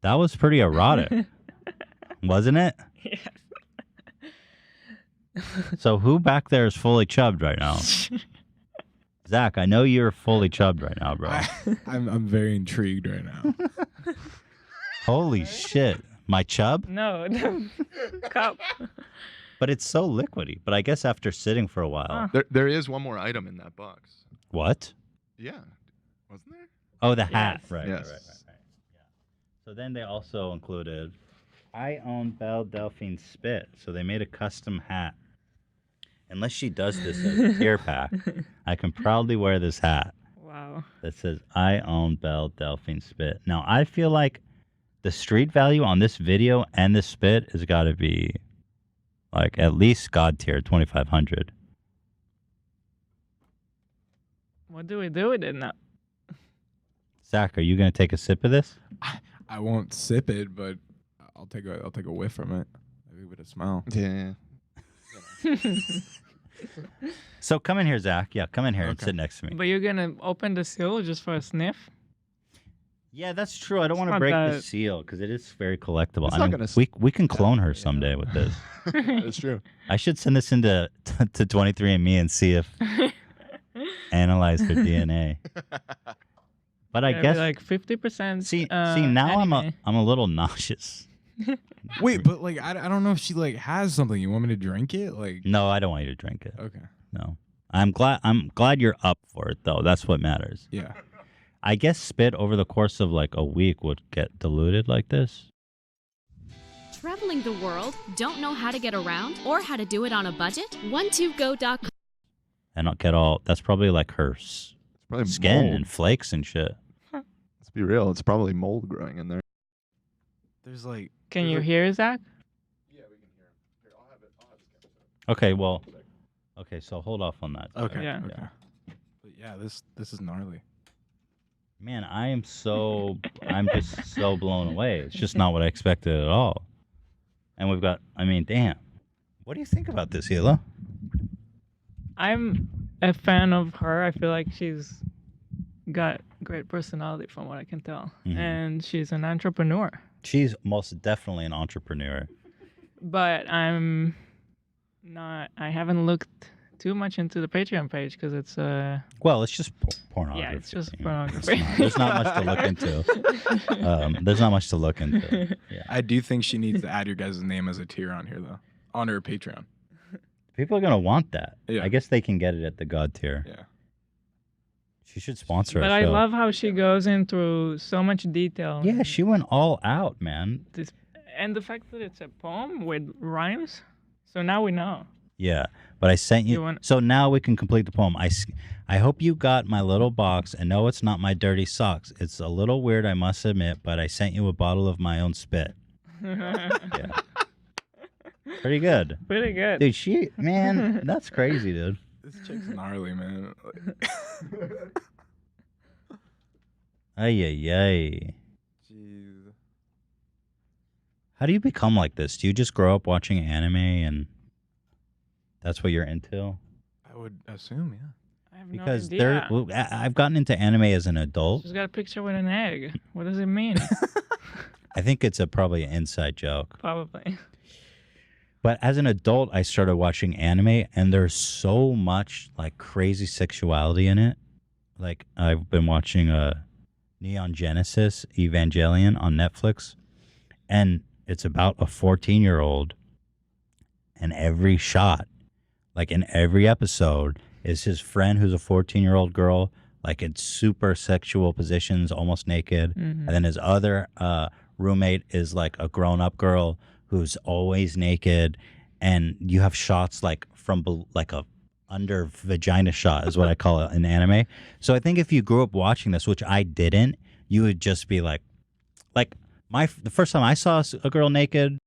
That was pretty erotic. Wasn't it? Yes. So who back there is fully chubbed right now? Zach, I know you're fully chubbed right now, bro. I'm very intrigued right now. Holy shit. My chub? No, the cup. But it's so liquidy. But I guess after sitting for a while. There is one more item in that box. What? Yeah. Wasn't there? Oh, the hat. Yes. Right, Yes. right. Yeah. So then they also included, I own Belle Delphine Spit. So they made a custom hat. Unless she does this as a tier pack, I can proudly wear this hat. Wow. That says, I own Belle Delphine Spit. Now, I feel like the street value on this video and this spit has got to be like at least God tier, 2,500. What do we do with it now? Zach, are you going to take a sip of this? I won't sip it, but I'll take a whiff from it. Maybe with a smell. Yeah. So come in here, Zach. Yeah, come in here and Okay. sit next to me. But you're gonna open the seal just for a sniff? Yeah, that's true. I don't want to not break the that- seal because it is very collectible. It's I not mean, gonna we can clone her someday with this. That's true. I should send this into to 23andMe and see if analyze her DNA. But I Yeah, guess like 50%. see now anime. I'm a little nauseous. Wait, but like I don't know if she like has something. You want me to drink it? Like No, I don't want you to drink it. okay, No. I'm glad you're up for it though. That's what matters. yeah. I guess spit over the course of like a week would get diluted like this. Traveling the world, don't know how to get around or how to do it on a budget? 12go.com. And not get all that's probably like her Probably skin mold. and flakes and shit. Let's be real. It's probably mold growing in there. There's like Can you hear Zach? Okay, well okay, so hold off on that. okay, Yeah. okay. But yeah, this is gnarly. Man, I'm just so blown away. It's just not what I expected at all. And we've got I mean, damn. What do you think about this, Hila? I'm a fan of her. I feel like she's got great personality from what I can tell. Mhm. And she's an entrepreneur. She's most definitely an entrepreneur. But I haven't looked too much into the Patreon page because it's Well, it's just pornography. yeah, it's just you know. pornography. There's not much to look into. There's not much to look into. Yeah. I do think she needs to add your guys' name as a tier on here though, on her Patreon. People are gonna want that. Yeah. I guess they can get it at the God tier. Yeah. She should sponsor But our I show. love how she goes into so much detail. Yeah, she went all out, man. And the fact that it's a poem with rhymes. So now we know. Yeah, but I sent you. You want- So now we can complete the poem. I hope you got my little box. And no, it's not my dirty socks. It's a little weird, I must admit, but I sent you a bottle of my own spit. Yeah. Pretty good. Pretty good. Dude, man, that's crazy, dude. This chick's gnarly, man. Ay, ay, ay. Jeez. How do you become like this? Do you just grow up watching anime and that's what you're into? I would assume, yeah. I have Because no idea. I've gotten into anime as an adult. She's got a picture with an egg. What does it mean? I think it's probably an inside joke. Probably. But as an adult, I started watching anime, and there's so much like crazy sexuality in it. Like I've been watching Neon Genesis Evangelion on Netflix, and it's about a 14-year-old, and every shot, like in every episode, is his friend who's a 14-year-old girl, like in super sexual positions, almost naked, Mhm. and then his other roommate is like a grown-up girl who's always naked, and you have shots like from like a under vagina shot is what I call it in anime. So I think if you grew up watching this, which I didn't, you would just be like the first time I saw a girl naked.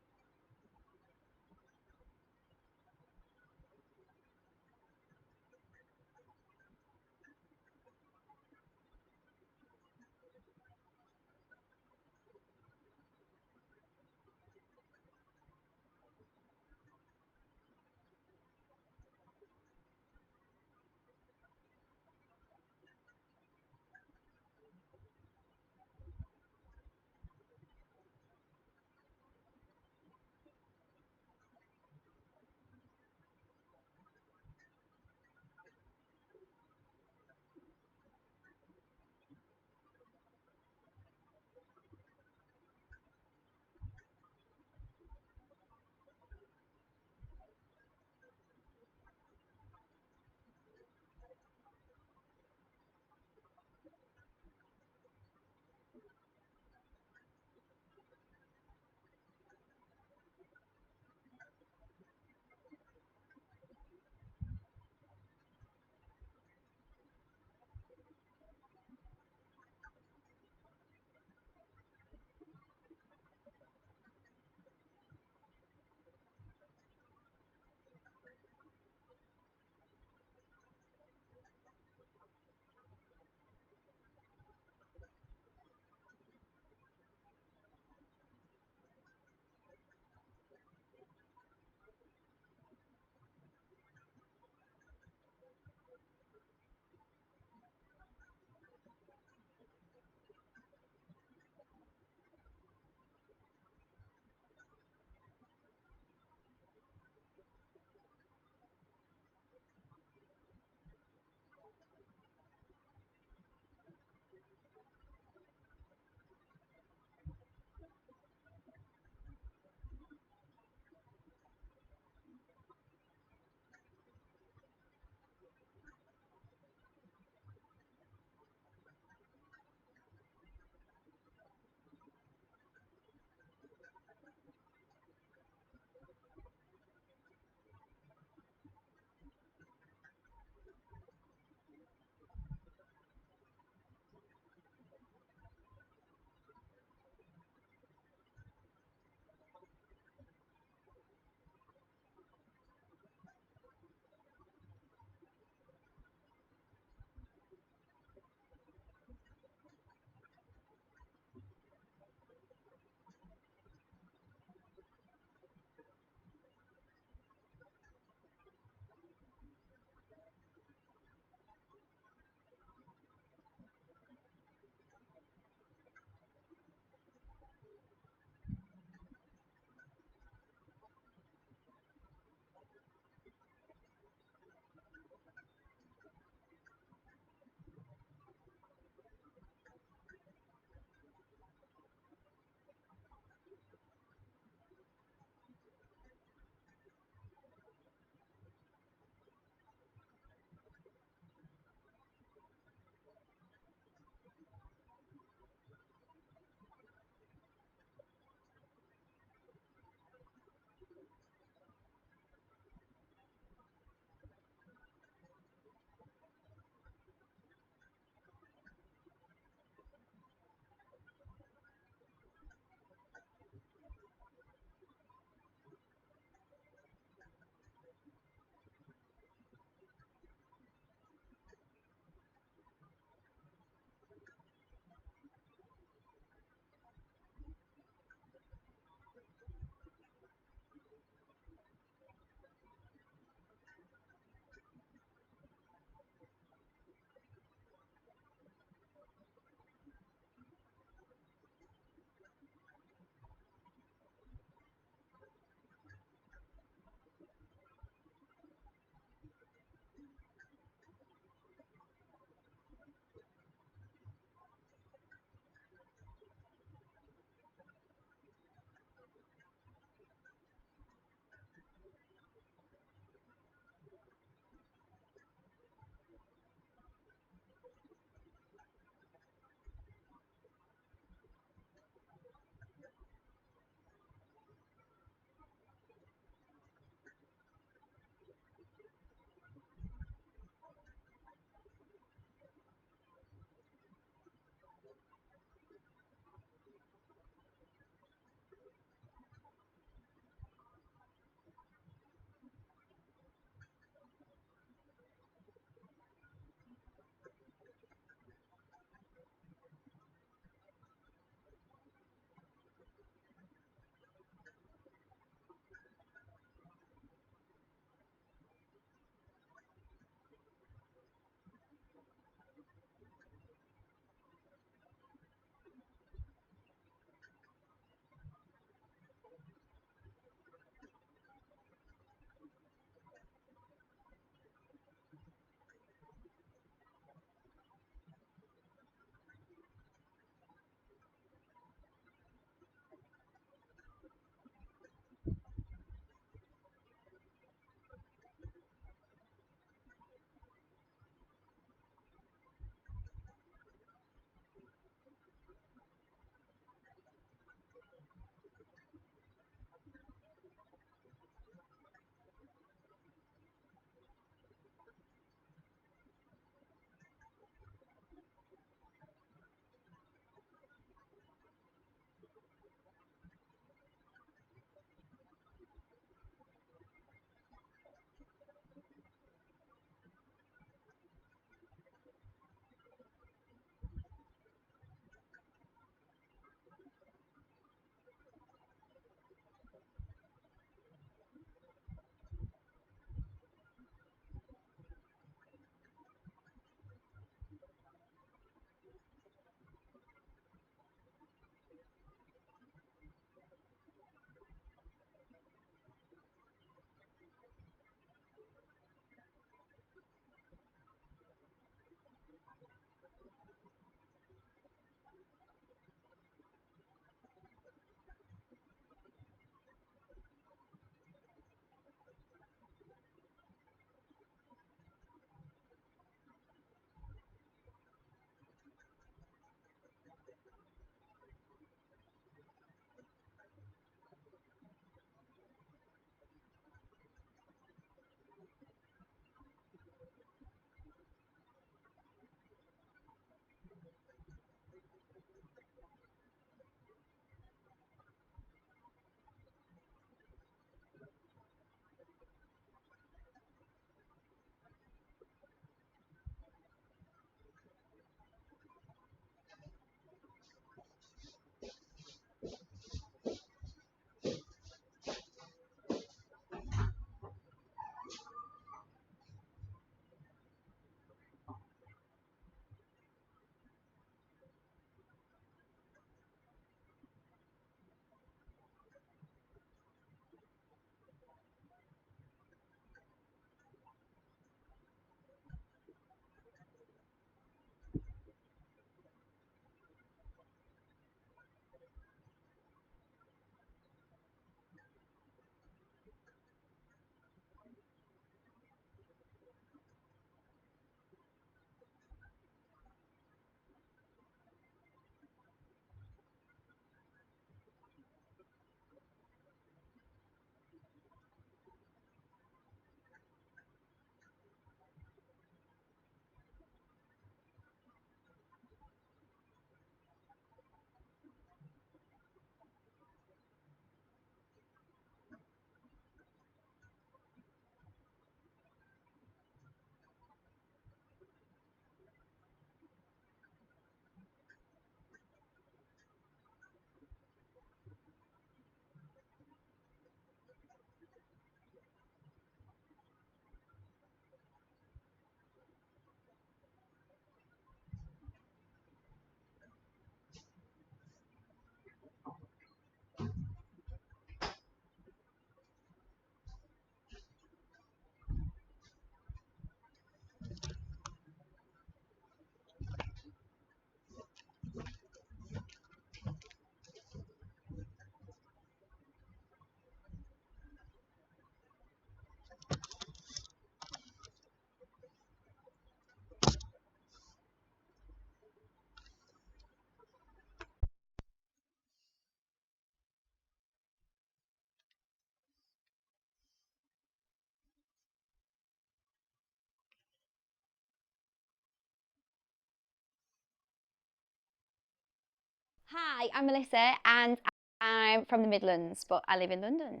Hi, I'm Melissa, and I'm from the Midlands, but I live in London.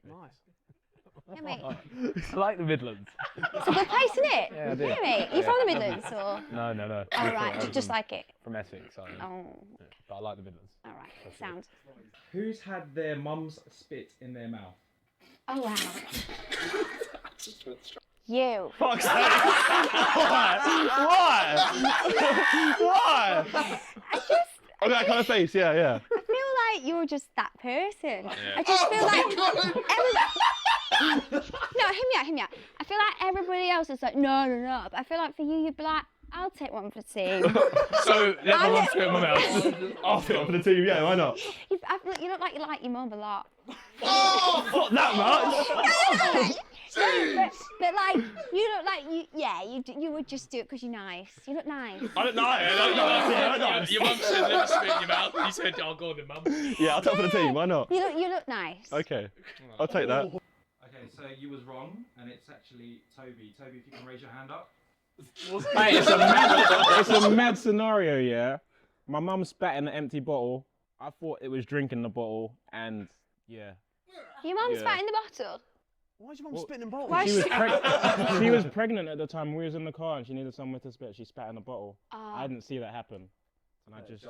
Nice. Yeah, mate. I like the Midlands. It's a good place, isn't it? Yeah, I do. Yeah, mate. Are you from the Midlands, or? No. Oh, right, just like it. From Essex, so. Oh. But I like the Midlands. All right, sound. Who's had their mum's spit in their mouth? Oh, wow. You. Fuck's sake! Why? Why? Okay, that kind of face, yeah. I feel like you're just that person. I just feel like no, hear me out. I feel like everybody else is like, no. But I feel like for you, you'd be like, I'll take one for the team. So let my mum spit in my mouth. I'll fit one for the team. Yeah, why not? You look like you like your mum a lot. Not that much. No, but like you look like you would just do it because you're nice. You look nice. I don't know. I don't know. Your mum said let me spit in your mouth. You said I'll go on then, mum. Yeah, I'll take one for the team. Why not? You look nice. Okay, I'll take that. Okay, so you was wrong, and it's actually Toby. Toby, if you can raise your hand up. Hey, it's a mad scenario, yeah. My mum spat in an empty bottle. I thought it was drinking the bottle, and yeah. Your mum spat in the bottle? Why's your mum spitting in bottles? She was pregnant at the time. We was in the car, and she needed somewhere to spit. She spat in a bottle. I didn't see that happen, and I just.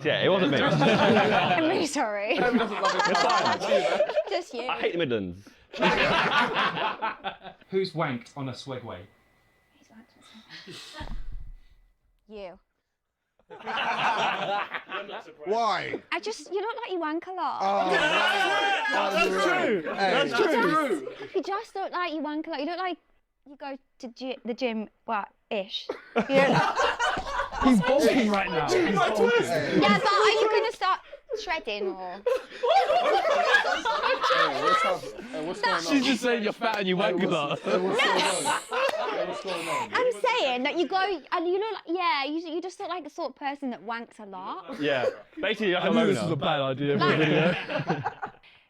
Yeah, it wasn't me. I'm really sorry. Just you. I hate the Midlands. Who's wanked on a Swegway? You. Why? You look like you wank a lot. Oh, That's true. That's true. You just look like you wank a lot. You look like you go to the gym, ish. You know, He's bulking right now. yeah, but are you going to start shredding or? She's just saying you're fat and you wank a lot. I'm saying that you go and you look like, you just look like the sort of person that wanks a lot. Yeah, basically like I knew this was a bad idea for a video.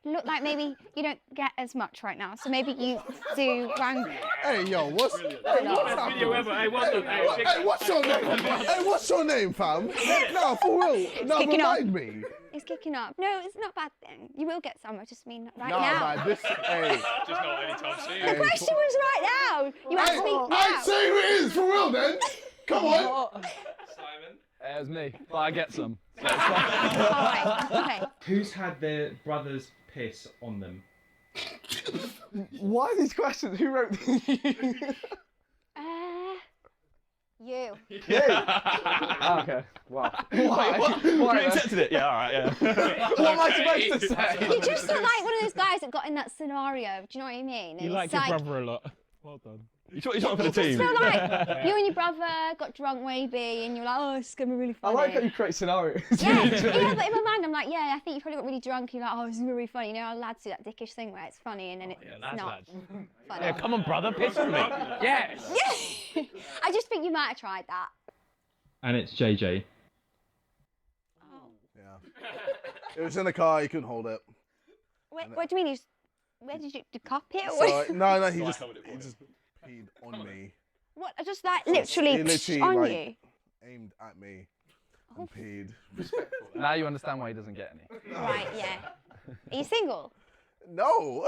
Look like maybe you don't get as much right now, so maybe you do wank. Hey, yo, what's Video ever. Hey, what's your name? Hey, what's your name? Hey, what's your name, fam? No, for real. No, kicking remind me. It's kicking up. No, it's not a bad thing. You will get some. I just mean right Nah, now. man, this. Hey. Just not anytime soon. The question was right now. You asked me now. I'd say who it is, for real, then. Come on. Simon. It was me, but I get some. Alright, okay. Who's had their brother's piss on them? Why these questions? Who wrote these? You. Okay. Wow. Why? You accepted it? Yeah. All right. Yeah. What am I supposed to say? You just look like one of those guys that got in that scenario. Do you know what I mean? You like your brother a lot. Well done. You talking for the I team? feel like you and your brother got drunk maybe, and you're like, oh, it's gonna be really I funny. like how you create scenarios. Yeah, but in my mind, I'm like, yeah, I think you probably got really drunk. And you're like, oh, this is really funny. You know how lads do that dickish thing where it's funny and then it's not funny. Yeah, come on, brother, piss on me. Yes. Yeah. I just think you might have tried that. And it's JJ. It was in the car, he couldn't hold it. Wait, what do you mean? Where did you copy it? So, no, he just peed on me. What? Just like literally, on like, you? Aimed at me and peed. Now you understand why he doesn't get any. Right, yeah. Are you single? No.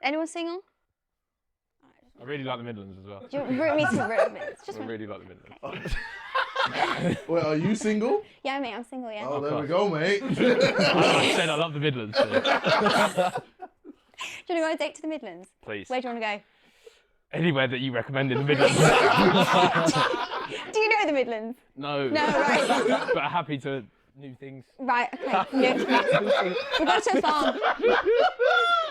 Anyone single? I really like the Midlands as well. Do you root me to root me? I really like the Midlands. Wait, are you single? Yeah, mate, I'm single, yeah. Oh, there we go, mate. I said I love the Midlands. So. Do you want to go on a date to the Midlands? Please. Where do you want to go? Anywhere that you recommend in the Midlands. Do you know the Midlands? No. No, right. But happy to new things. Right, okay. Yeah. We'll go to a farm.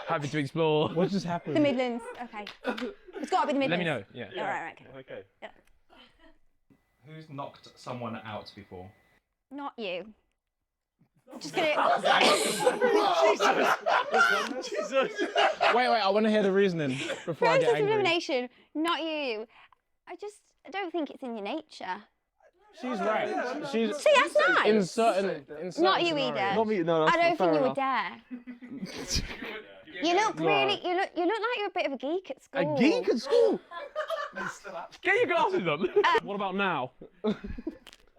Happy to explore. What just happened? The Midlands, okay. It's got to be the Midlands. Let me know, yeah. All right, okay. Okay. Yeah. Who's knocked someone out before? Not you. Just gonna. Jesus. Wait, I want to hear the reasoning before I get Process of angry. elimination. Not you. I don't think it's in your nature. She's right. She's. See, that's nice. In certain Not you scenarios. either. Not me, no, that's I don't fair think you enough. would dare. You look really. You look like you're a bit of a geek at school. A geek at school? Get your glasses on. What about now?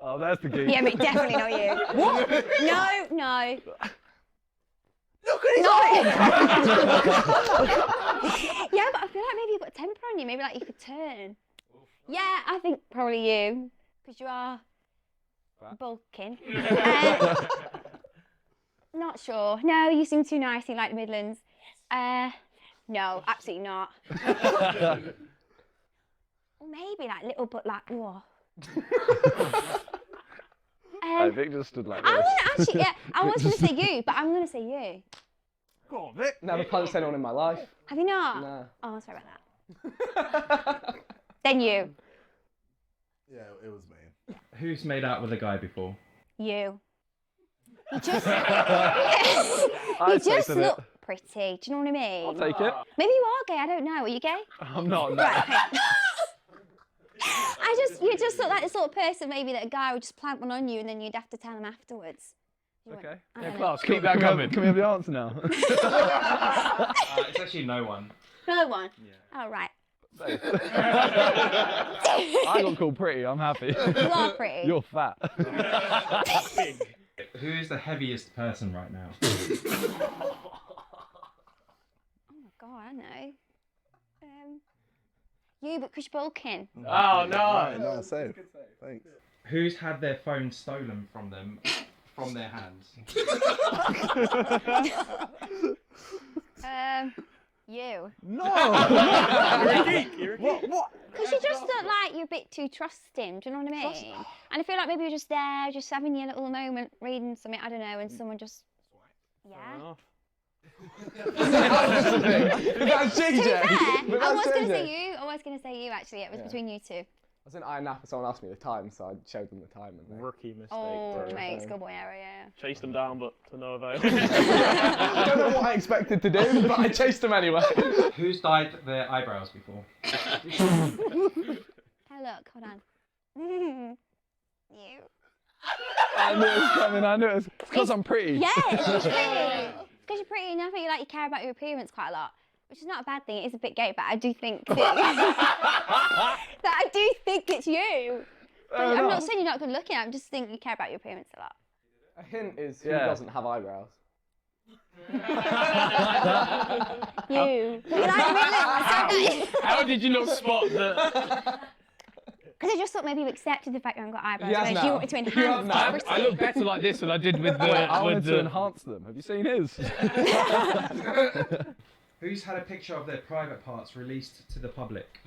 Oh, there's the geek. Yeah, but definitely not you. What? No. Look at his Yeah, but I feel like maybe you've got temper on you. Maybe like you could turn. Yeah, I think probably you, because you are bulking. Not sure. No, you seem too nice. You like the Midlands. No, absolutely not. Or maybe like little, but like whoa. I think just stood like this. I'm gonna actually, yeah, I was gonna say you, but I'm gonna say you. Go on, Vic. Never punched anyone in my life. Have you not? No. Oh, sorry about that. Then you. Yeah, it was me. Who's made out with a guy before? You. You just, I you just tasted it. look pretty. Do you know what I mean? I'll take it. Maybe you are gay. I don't know. Are you gay? I'm not. No. Right. Okay. You just look like the sort of person maybe that a guy would just plant one on you and then you'd have to tell him afterwards. Okay. I Yeah, don't class. know. Keep that coming. Can we have the answer now? It's actually no one. Another one. Yeah. Oh right. I got called pretty. I'm happy. You are pretty. You're fat. Who is the heaviest person right now? Oh my god, I know. You, but because you're bulking. Oh no. No, save. Thanks. Who's had their phone stolen from them, from their hands? You. No. You're a geek. You're a geek. What? Because you just look like you're a bit too trusting, do you know what I mean? And I feel like maybe you're just there, just having your little moment, reading something, I don't know, and someone just... Yeah. That's To be JJ. fair, But I was that's going to JJ. say you, actually, it was between you two. I was in Iron Nap and someone asked me the time, so I showed them the time. And Rookie mistake. Oh, mate, schoolboy error, yeah. Chased them down, but to no avail. I don't know what I expected to do, but I chased them anyway. Who's dyed their eyebrows before? Hey, look, hold on. You. I knew it was coming. I knew it was because I'm pretty. Yeah, it's because you're pretty. Because you're pretty enough, and you care about your appearance quite a lot. Which is not a bad thing, it is a bit gay, but I do think that, that I do think it's you. But I'm not saying you're not good looking, I just think you care about your appearance a lot. A hint is who doesn't have eyebrows. You. But you like the Midlands. How did you not spot that? Because I just thought maybe you accepted the fact you haven't got eyebrows, He has whereas now. you wanted to You enhance have now. the I look better like this than I did with the. Wait, I wanted with to the... enhance them. Have you seen his? Who's had a picture of their private parts released to the public?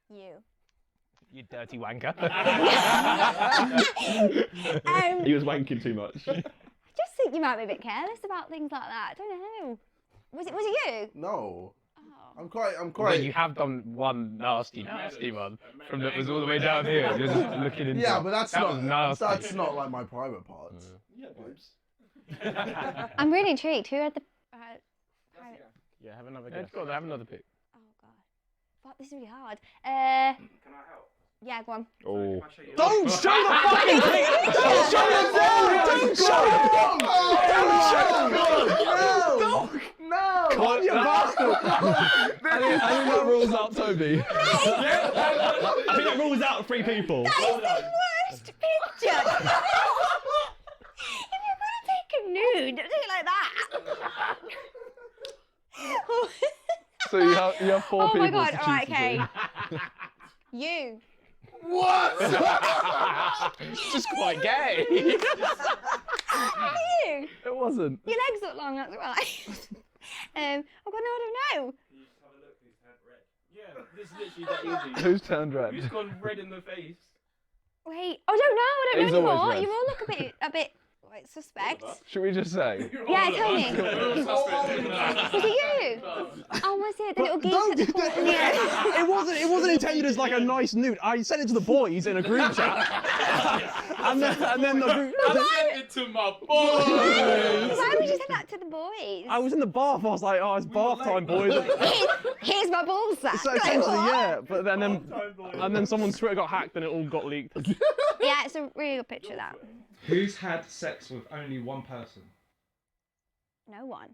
You. You dirty wanker. He was wanking too much. I just think you might be a bit careless about things like that. I don't know. Was it you? No. Oh. I'm quite. Well, you have done one nasty one from that was all the way down here. You're just looking into. Yeah, but that's that not. was nasty. That's not like my private parts. I'm really intrigued. Who had the Yeah, have another Yeah, guess. go on, have another pick. Oh god. Fuck, this is really hard. Can I help? Yeah, go on. Oh. Don't show the fucking thing! Don't show the phone! Don't show the phone! Don't show the phone! No! Come on, you bastard! I think that rules out Toby. I think that rules out 3 people. That is the worst picture! If you're gonna take a nude, don't do it like that! So you have 4 oh people my god, to alright, choose okay. between. You. What? Just quite gay. You. It wasn't. Your legs look long, that's right. Oh god, no, I don't know. Yeah, this is literally that easy. Who's turned red? Who's gone red in the face? Wait, I don't know He's always anymore. red. You all look a bit like suspect. Should we just say? Yeah, tell me. Was it you? Oh, was it? The little geese at the pool. Yeah. It wasn't intended as like a nice nude. I sent it to the boys in a group chat. and then the group. I sent it to my boys. Why would you say that to the boys? I was in the bath. I was like, oh, it's bath time, boys. Here's my ball sack. So essentially, yeah. But then someone's Twitter got hacked and it all got leaked. Yeah, it's a really good picture of that. Who's had sex with only one person? No one.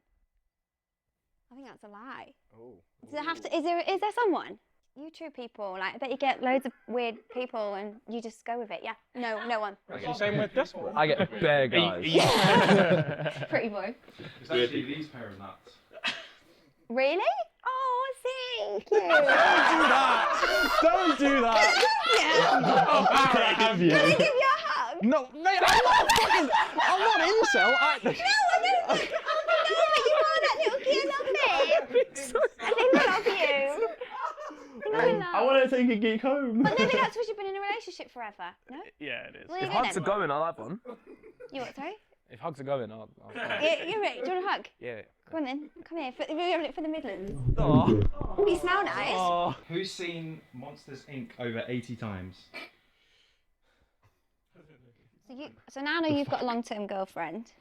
I think that's a lie. Oh. Does it have to? Is there someone? You true people, like I bet you get loads of weird people and you just go with it. Yeah. No, no one. Actually, same with desperate. I get bare guys. Pretty boy. It's actually these pair of nuts. Really? Oh, thank you. Don't do that. Don't do that. Yeah. Oh, can I have you? Can I give you a hug? No, mate, I'm not an incel. No, but you are that little cute little thing. I think I love you. I want to take a geek home. But maybe that's because you've been in a relationship forever. No? Yeah, it is. Well, you If go hugs then. are going, I'll have one. You what, sorry? If hugs are going, I'll Yeah, you're right. Do you want a hug? Yeah. Come on then. Come here. We're having it for the Midlands. Oh. You smell nice. Who's seen Monsters Inc. over 80 times? So now I know you've got a long-term girlfriend.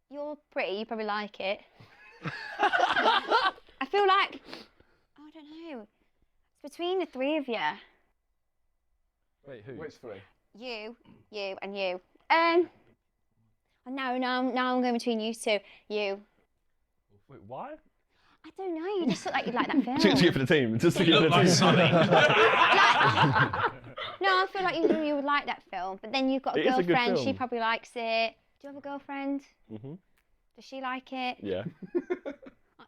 You're pretty. You probably like it. I feel like I don't know. It's between the three of you. Wait, who? Which three? You, and you. Now I'm going between you two. You. Wait, why? I don't know. You just look like you'd like that film. To get for the team. Just to get for the team. No, I feel like you would like that film. But then you've got a It is a good girlfriend. She film. probably likes it. Do you have a girlfriend? Mhm. Does she like it? Yeah.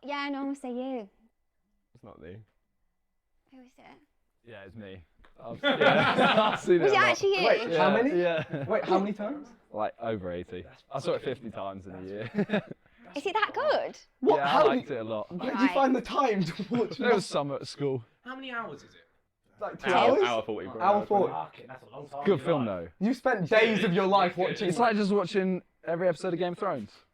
Yeah, no, I'm gonna say you. It's not me. Who is it? Yeah, it's me. I've seen Was it it a lot. actually you? Wait, How many? many? Yeah. Wait, how many times? Like over 80. I saw it 50 times in a year. Is it that good? What? Yeah, How I do liked it a lot. Where did you find the time to watch There was some at school. How many hours is it? Like 2 hours? Hour 40, bro. Hour 40. Okay, that's a long time. Good film though. You spent days of your life watching. It's like just watching every episode of Game of Thrones.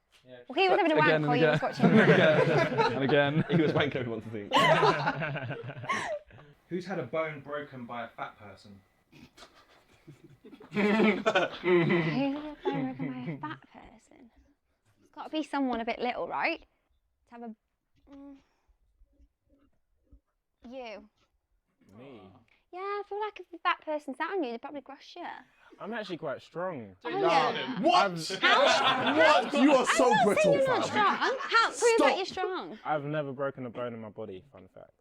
Well, he was having a wank Again and while you was again. watching. And again. He was wank every once a thing. Who's had a bone broken by a fat person? Who's had a bone broken by a fat person? It's got to be someone a bit little, right? To have a. You. Me. Yeah, I feel like if a fat person sat on you, they'd probably crush you. I'm actually quite strong. Oh, yeah. What? What? You are so I'm not brittle, saying you're not fam. strong. How prove that you're strong? I've never broken a bone in my body. Fun fact.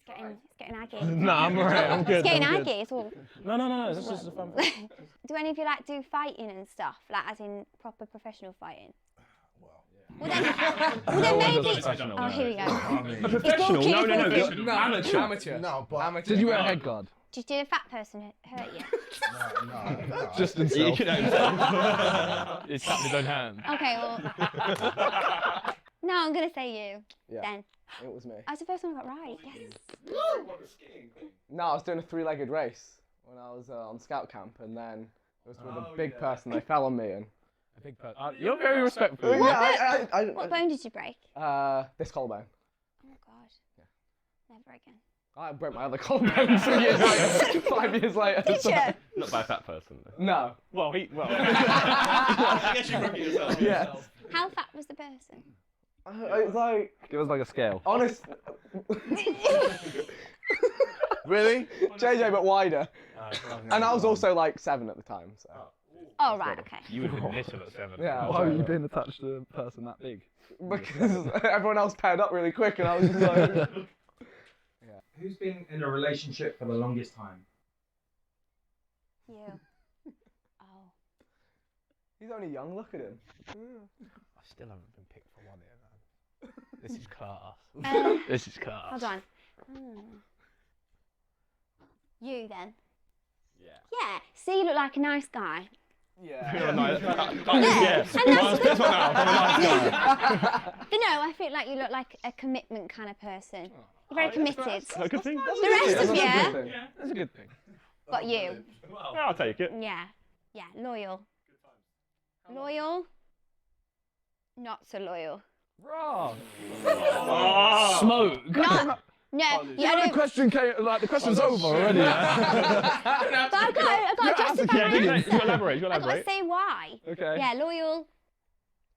It's getting aggy. No, I'm alright. I'm good. It's getting I'm good. aggy. It's all. No. This is just a fun fact. Do any of you like do fighting and stuff, like as in proper professional fighting? Well then maybe. Oh, here we go. Professional? No. Amateur. No, but amateur. Did you wear a head guard? Did a fat person hurt you? No. Just himself. He tapped his own hand. Okay, well. No, I'm gonna say you. Yeah. Then. It was me. That's the first one I got right. Yes. No, I was doing a 3-legged race when I was on scout camp, and then it was with a big person. They fell on me, and A big person. You're very respectful. What bone did you break? This collarbone. Oh God. Never again. I broke my other collarbone 3 years later. 5 years later. Did you? Not by a fat person. No. Well, I guess you broke it yourself. Yeah. How fat was the person? It's like. Give us like a scale. Honest. Really? JJ, but wider. And I was also like 7 at the time, so. Oh right, okay. You would have been little at 7. Yeah. Why were you being attached to a person that big? Because everyone else paired up really quick, and I was just like. Who's been in a relationship for the longest time? You. Oh. He's only young. Look at him. I still haven't been picked for one here, man. This is class. This is class. Hold on. You then. Yeah. See, you look like a nice guy. Yeah. You're nice. Yeah. Yeah. And that's But no, I feel like you look like a commitment kind of person. You're very committed. That's a good thing. The rest of you. That's a good thing. Got you. I'll take it. Yeah. Yeah. Loyal. Loyal. Not so loyal. Wrong. Smoke. No. You know the question came, like the question's over already. But I've got to justify my answer. You elaborate. I've got to say why. Okay. Yeah, loyal.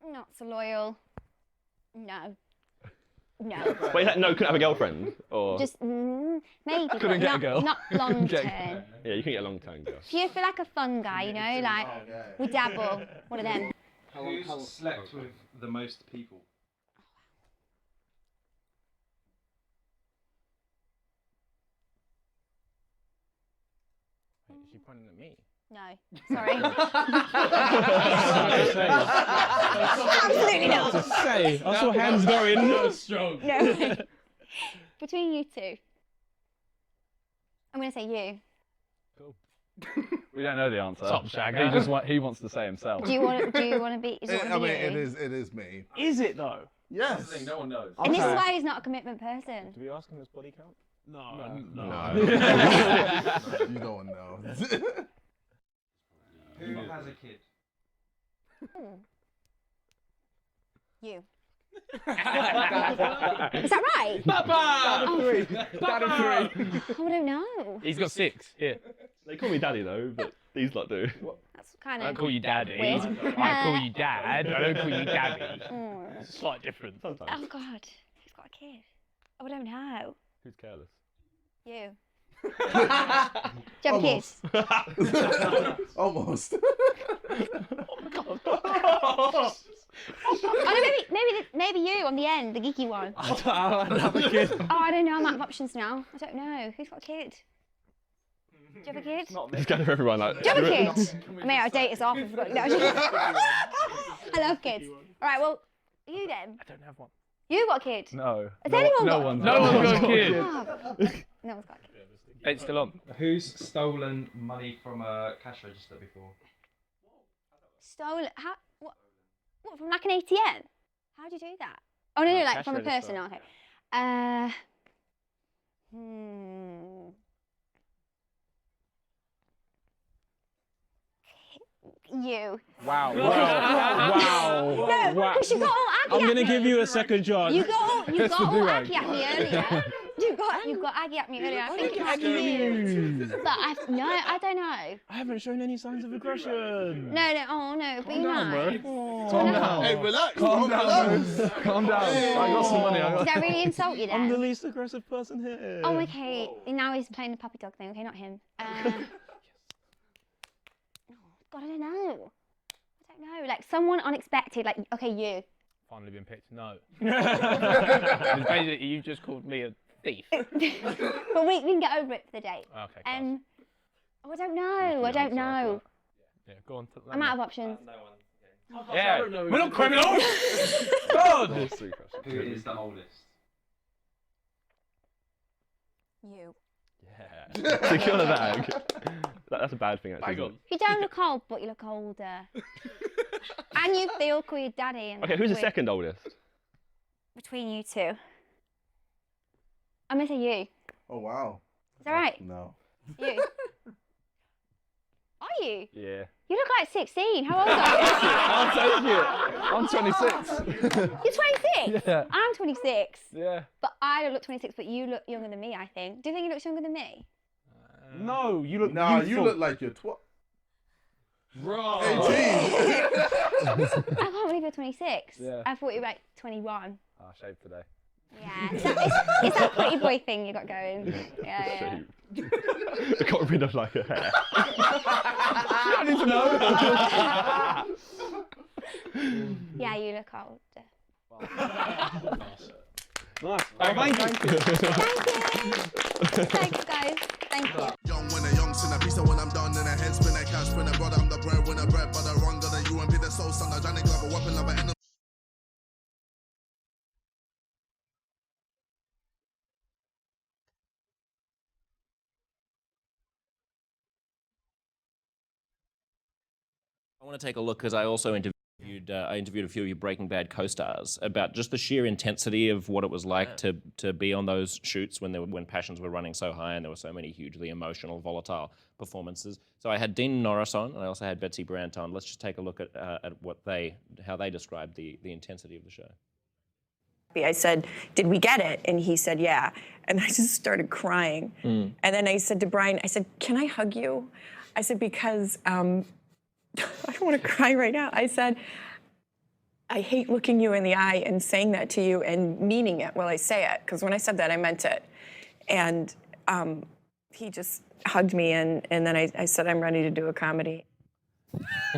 Not so loyal. No. No. Wait, no, couldn't have a girlfriend, or Just maybe. couldn't but get not, a girl. Not long Get a term. Yeah, you can get a long-term girl. If you feel like a fun guy, you know, like we dabble. One of them. Who's slept with the most people? She pointing at me. No. Sorry. Absolutely not. To say. I saw hands going. No. Between you two. I'm going to say you. We don't know the answer. Stop, Shagger. He wants to say himself. Do you want to be? Is it I wanna mean, be you? it is me. Is it though? Yes. No one knows. And this is why he's not a commitment person. Do we ask him his body count? No. You don't know. Who has a kid? You. Is that right? Papa! Dad of three. I don't know. He's got 6. Yeah. They call me daddy though, but these lot do. That's kind I of don't call you daddy. weird. I call you dad. I don't call you daddy. Mm. It's a slight difference sometimes. Oh God, who's got a kid? Oh, I don't know. Who's careless? You. Do you have a kid? Almost. Oh no, maybe you on the end, the geeky one. I don't have a kid. Oh, I don't know. I'm out of options now. I don't know. Who's got a kid? Do you have a kid? Just gather everyone like. Do you have a kid? I mean, our date is off. I forgot. No, I love kids. All right, well, you then. I don't have one. You got a kid? No. Has anyone got? No one's got a kid. Oh, no one's got a kid. It's still on. Who's stolen money from a cash register before? Stolen? How? What? From like an ATM? How do you do that? Oh no, like cash from a register. person. Okay. You. Wow. No, Wow. because you got all aggy I'm at gonna me. give you a second chance. You got all aggy at me earlier. You got aggy at me earlier. I think it's you. But I don't know. I haven't shown any signs of aggression. No, oh no, be nice. Calm down. Hey, relax. Calm down. Calm down. Hey. I got some money. Did I really insult you then? I'm the least aggressive person here. Oh, okay. Now he's playing the puppy dog thing. Okay, not him. God, I don't know. Like someone unexpected. Like, okay, you. Finally been picked. No. Basically, you just called me a thief. But we can get over it for the date. Okay. Oh, I don't know. I don't know. Yeah, go on. I'm out of options. Yeah, we're not criminals. God. Who is the oldest? You. Yeah. Secure the bag. That's a bad thing actually. You don't look old, but you look older. And they all call you daddy. And Okay, who's the second oldest? Between you two. I'm gonna say you. Oh wow. Is that right? No. You. Are you? Yeah. You look like 16. How old are I'm 26. you? You're 26? Yeah. I'm 26. Yeah. But I don't look 26, but you look younger than me, I think. Do you think he looks younger than me? No, you look. No, youthful. you look like you're 12. Bro. 18. I can't believe you're 26. Yeah. I thought you were like 21. I shaved today. Yeah. It's that pretty boy thing you got going. Yeah. I got rid of like a hair. I need to know. Yeah, you look older. Nice. Thank you. Thanks, guys. Thank you. Young when a young sinner, beast when I'm done, then a head spin, a cash spin, a brother, I'm the bread, when a bread, but I run, than you and be the soul son, a Johnny Glove, a weapon of an enemy. I want to take a look because I also interviewed a few of your Breaking Bad co-stars about just the sheer intensity of what it was like to be on those shoots when passions were running so high and there were so many hugely emotional, volatile performances. So I had Dean Norris on, and I also had Betsy Brandt on. Let's just take a look at how they described the intensity of the show. I said, "Did we get it?" And he said, "Yeah." And I just started crying. And then I said to Brian, I said, "Can I hug you?" I said, because I don't want to cry right now. I said, I hate looking you in the eye and saying that to you and meaning it while I say it, because when I said that, I meant it. And he just hugged me, and then I said, I'm ready to do a comedy.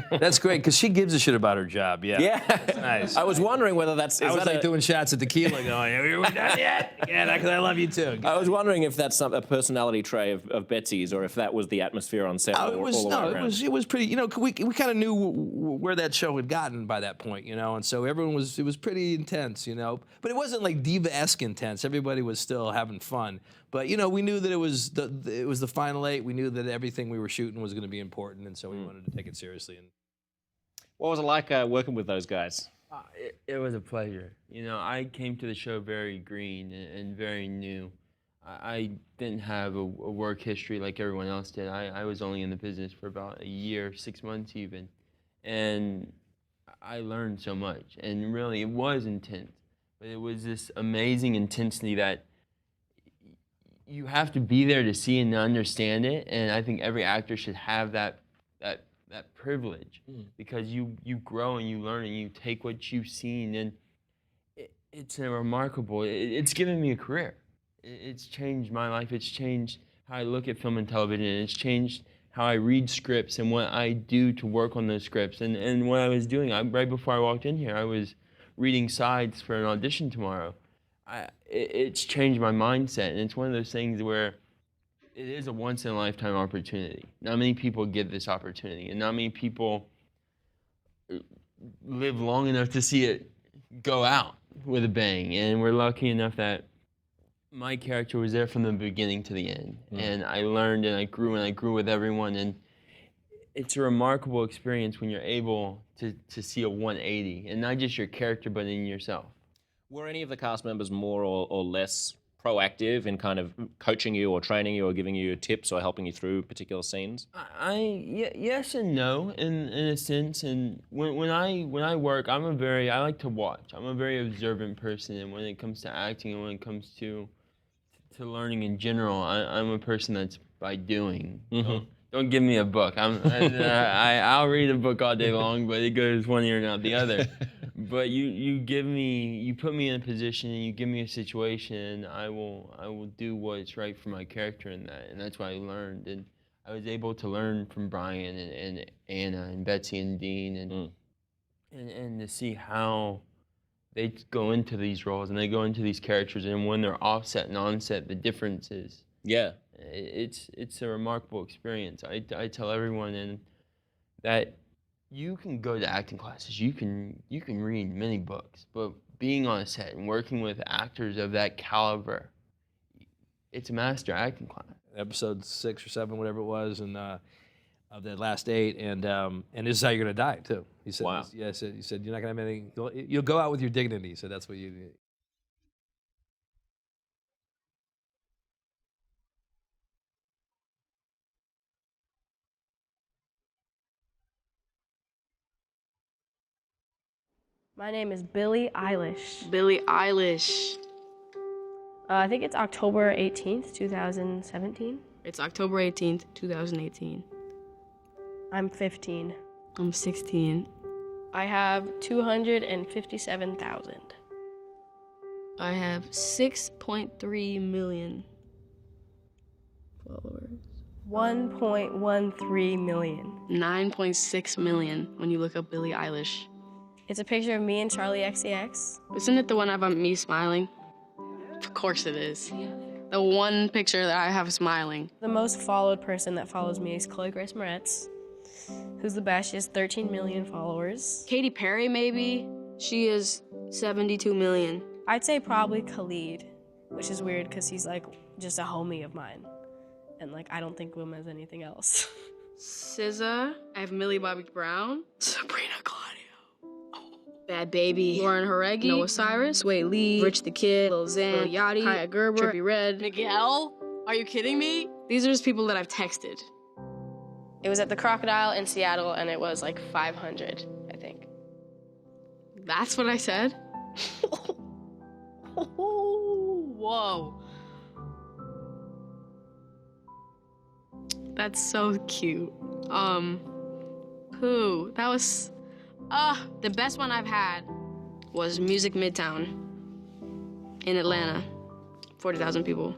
That's great because she gives a shit about her job. Yeah. Yeah. Nice. I was wondering whether that's. I is was that like a- doing shots at tequila going, are we done yet? Yeah, because I love you too. I was wondering if that's a personality trait of Betsy's, or if that was the atmosphere on set. Oh, it was all the way around. it was pretty. You know, we kind of knew where that show had gotten by that point, you know, and so it was pretty intense, you know, but it wasn't like diva-esque intense. Everybody was still having fun, but you know, we knew that it was the final 8. We knew that everything we were shooting was going to be important, and so we wanted to take it seriously. And What was it like working with those guys? It was a pleasure. You know, I came to the show very green and very new. I didn't have a work history like everyone else did. I was only in the business for about a year, 6 months even. And I learned so much. And really, it was intense. But it was this amazing intensity that you have to be there to see and understand it. And I think every actor should have that privilege, because you grow and you learn and you take what you've seen, and it's a remarkable. It's given me a career. It's changed my life. It's changed how I look at film and television. And it's changed how I read scripts and what I do to work on those scripts. And what I was doing, right before I walked in here, I was reading sides for an audition tomorrow. It's changed my mindset, and it's one of those things where it is a once-in-a-lifetime opportunity. Not many people get this opportunity, and not many people live long enough to see it go out with a bang. And we're lucky enough that my character was there from the beginning to the end. And I learned and I grew with everyone. And it's a remarkable experience when you're able to see a 180, and not just your character, but in yourself. Were any of the cast members more or less proactive in kind of coaching you or training you or giving you tips or helping you through particular scenes? Yes and no, in a sense. And when I work, I like to watch. I'm a very observant person, and when it comes to acting and when it comes to learning in general, I'm a person that's by doing. Don't give me a book. I'll read a book all day long, but it goes one ear and out the other. But you put me in a position and you give me a situation, I will do what's right for my character in that, and that's what I learned. And I was able to learn from Brian and Anna and Betsy and Dean and to see how they go into these roles and they go into these characters, and when they're offset and onset, the differences. Yeah. It's a remarkable experience. I tell everyone that you can go to acting classes, you can read many books, but being on a set and working with actors of that caliber, it's a master acting class. episode 6 or 7, whatever it was, and of the last 8, and this is how you're gonna die too. He said, wow. Yeah, he said you're not gonna have anything. You'll go out with your dignity. So that's what you. My name is Billie Eilish. Billie Eilish. I think it's October 18th, 2017. It's October 18th, 2018. I'm 15. I'm 16. I have 257,000. I have 6.3 million followers. 1.13 million. 9.6 million when you look up Billie Eilish. It's a picture of me and Charlie XCX. Isn't it the one of me smiling? Of course it is. The one picture that I have smiling. The most followed person that follows me is Chloe Grace Moretz, who's the best. She has 13 million followers. Katy Perry, maybe? She is 72 million. I'd say probably Khalid, which is weird because he's like just a homie of mine. And like, I don't think of him as anything else. SZA. I have Millie Bobby Brown. Sabrina Claudio. Bad Baby, Lauren Haregi, Noah Cyrus, Sway Lee, Rich the Kid, Lil Xan, Lil Yachty, Kaya Gerber, Trippie Redd, Miguel. Are you kidding me? These are just people that I've texted. It was at the Crocodile in Seattle, and it was like 500, I think. That's what I said? Whoa. That's so cute. That was... the best one I've had was Music Midtown in Atlanta. 40,000 people.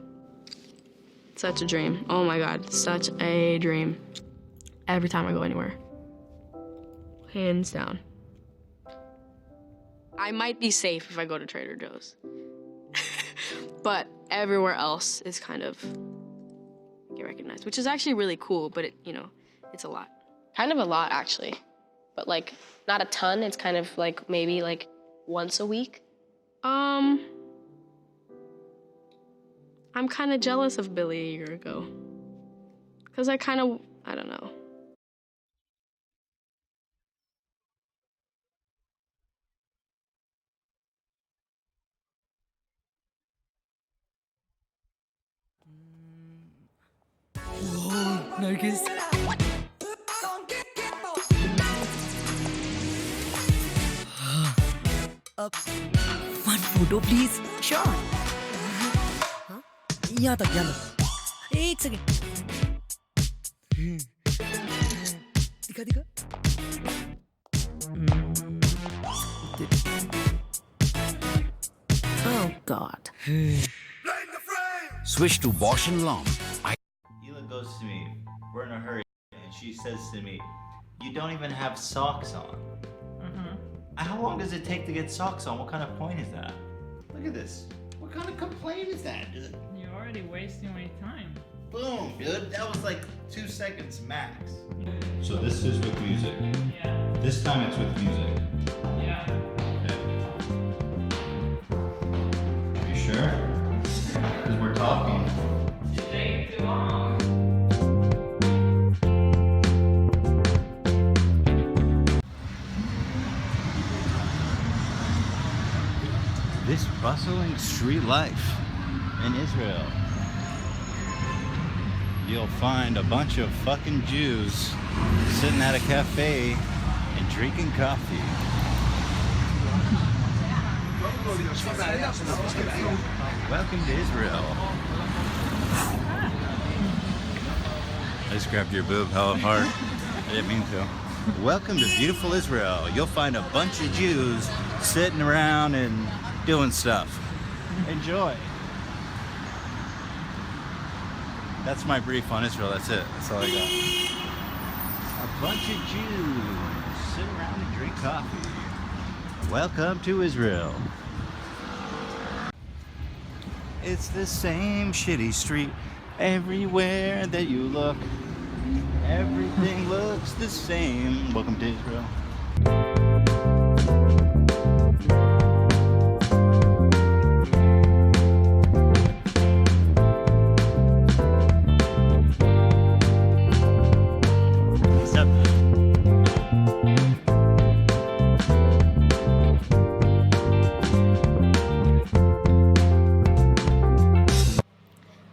Such a dream. Oh my God, such a dream. Every time I go anywhere. hands down. I might be safe if I go to Trader Joe's. But everywhere else is kind of get recognized, which is actually really cool, but it, it's a lot. Kind of a lot, actually. But like, not a ton. It's kind of like maybe like once a week. I'm kind of jealous of Billy a year ago. Because I don't know. Whoa, Nergis. One photo, please. Sure. Huh? यहाँ तक एक second दिखा दिखा Oh God. Switch to Bosch and Lomb. Hila goes to me, we're in a hurry, and she says to me, you don't even have socks on. How long does it take to get socks on? What kind of point is that? Look at this. What kind of complaint is that, dude? You're already wasting my time. Boom, dude. That was like 2 seconds max. So this is with music. Yeah. This time it's with music. Yeah. Are you sure? Because we're talking. It takes too long. This bustling street life in Israel. You'll find a bunch of fucking Jews sitting at a cafe and drinking coffee. Welcome to Israel. I just grabbed your boob hella hard. I didn't mean to. Welcome to beautiful Israel. You'll find a bunch of Jews sitting around and doing stuff. Enjoy. That's my brief on Israel. That's it. That's all I got. A bunch of Jews sit around and drink coffee. Welcome to Israel. It's the same shitty street everywhere that you look. Everything looks the same. Welcome to Israel.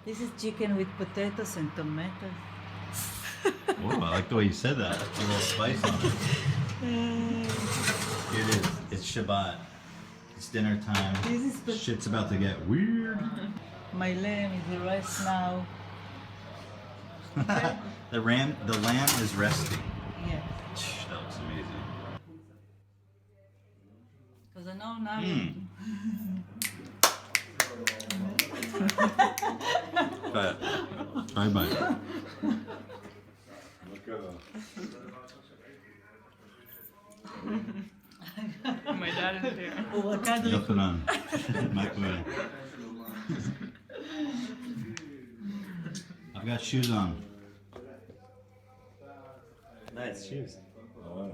This is chicken with potatoes and tomatoes. Oh, I like the way you said that. A little spice on it. Here it is. It's Shabbat. It's dinner time. Shit's about to get weird. My lamb is the rest now. The lamb is resting. Yeah. That looks amazing. Because I know now. Bye bye. My dad is there. Yochanan. Microwave. I've got shoes on. Nice shoes. Oh,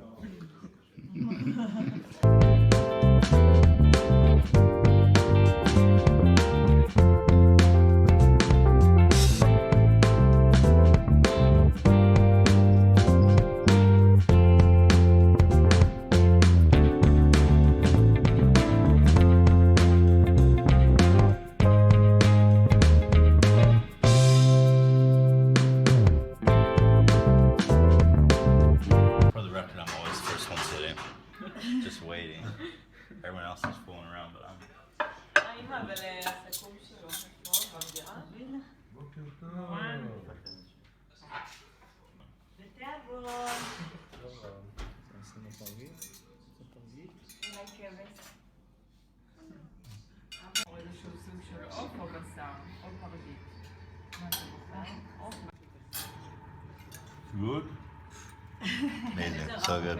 For the record, I'm always the first one sitting. Just waiting. Everyone else is fooling around, but I'm. Good. Amazing. So good.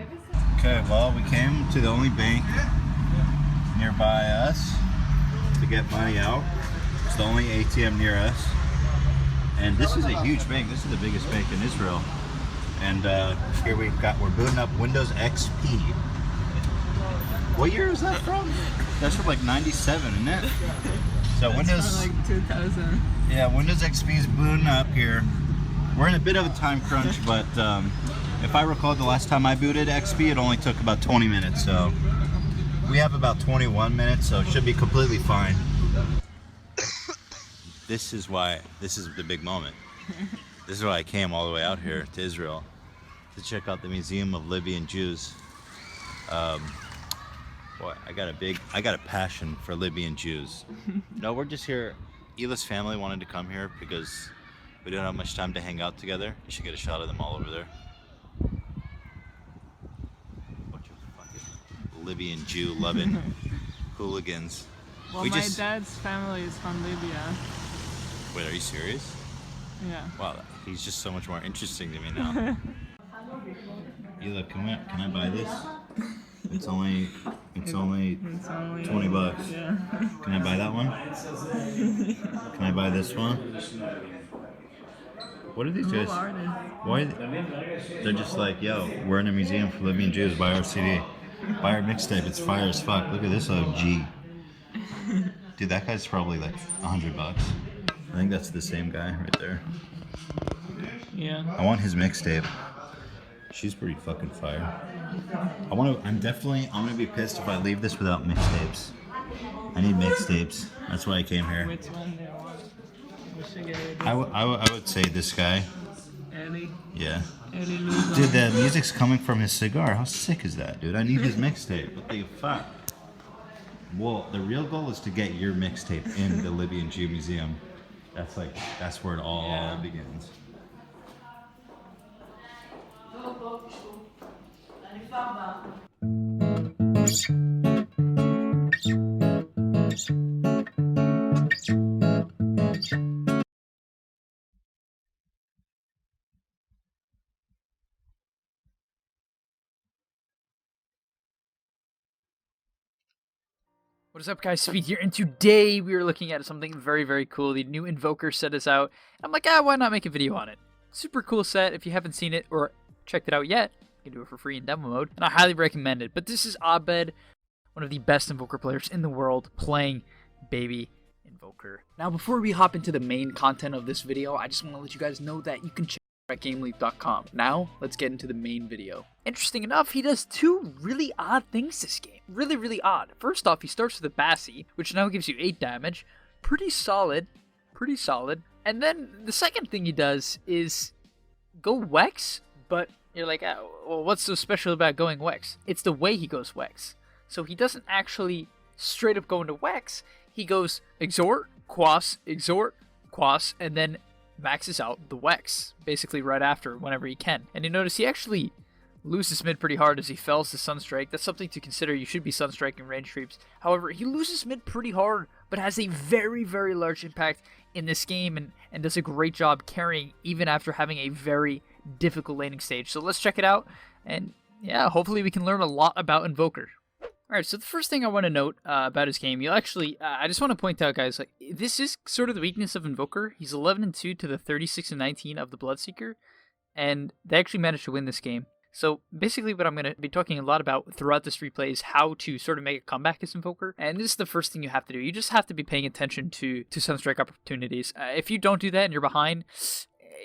Okay, well, we came to the only bank nearby us to get money out. It's the only ATM near us. And this is a huge bank. This is the biggest bank in Israel. And here we're booting up Windows XP. What year is that from? That's from like 97, isn't it? So Windows, from like 2000. yeah, Windows XP is booting up here. We're in a bit of a time crunch, but if I recall, the last time I booted XP, it only took about 20 minutes. So we have about 21 minutes, so it should be completely fine. This is the big moment. This is why I came all the way out here to Israel to check out the Museum of Libyan Jews. Boy, I got a passion for Libyan Jews. No, we're just here. Hila's family wanted to come here because we don't have much time to hang out together. You should get a shot of them all over there. Bunch of fucking Libyan Jew loving hooligans. Well, my dad's family is from Libya. Wait, are you serious? Yeah. Wow, he's just so much more interesting to me now. Hila, can I buy this? It's only 20 bucks. Yeah. Can I buy that one? Can I buy this one? What are these guys? Why? They're just like, yo, we're in a museum for Libyan Jews. Buy our CD. Buy our mixtape. It's fire as fuck. Look at this OG. Dude, that guy's probably like $100 bucks. I think that's the same guy right there. Yeah. I want his mixtape. She's pretty fucking fire. I'm gonna be pissed if I leave this without mixtapes. I need mixtapes. That's why I came here. Which one do you want? We should get it. I would say this guy. Ellie. Yeah. Ellie Luzon. Dude, the music's coming from his cigar. How sick is that, dude? I need his mixtape. What the fuck? Well, the real goal is to get your mixtape in the Libyan Jew Museum. That's where it all begins. What is up, guys? Speed here, and today we are looking at something very, very cool. The new Invoker set is out. I'm like, why not make a video on it? Super cool set. If you haven't seen it or checked it out yet, you can do it for free in demo mode, and I highly recommend it. But this is Abed, one of the best Invoker players in the world, playing Baby Invoker. Now, before we hop into the main content of this video, I just want to let you guys know that you can check at GameLeap.com. Now, let's get into the main video. Interesting enough, he does two really odd things this game. Really, really odd. First off, he starts with a Bassi, which now gives you 8 damage. Pretty solid. Pretty solid. And then the second thing he does is go Wex, but you're like, well, what's so special about going Wex? It's the way he goes Wex. So he doesn't actually straight up go into Wex. He goes Exhort, Quas, and then maxes out the Wex, basically right after, whenever he can. And you notice he actually loses mid pretty hard as he fells the Sunstrike. That's something to consider. You should be Sunstriking range creeps. However, he loses mid pretty hard, but has a very, very large impact in this game and does a great job carrying even after having a very difficult laning stage. So let's check it out, and yeah, hopefully we can learn a lot about Invoker. Alright, so the first thing I want to note about his game, I just want to point out, guys, like, this is sort of the weakness of Invoker. He's 11-2 to the 36-19 of the Bloodseeker, and they actually managed to win this game. So basically what I'm going to be talking a lot about throughout this replay is how to sort of make a comeback as Invoker, and this is the first thing you have to do. You just have to be paying attention to Sunstrike opportunities. If you don't do that and you're behind,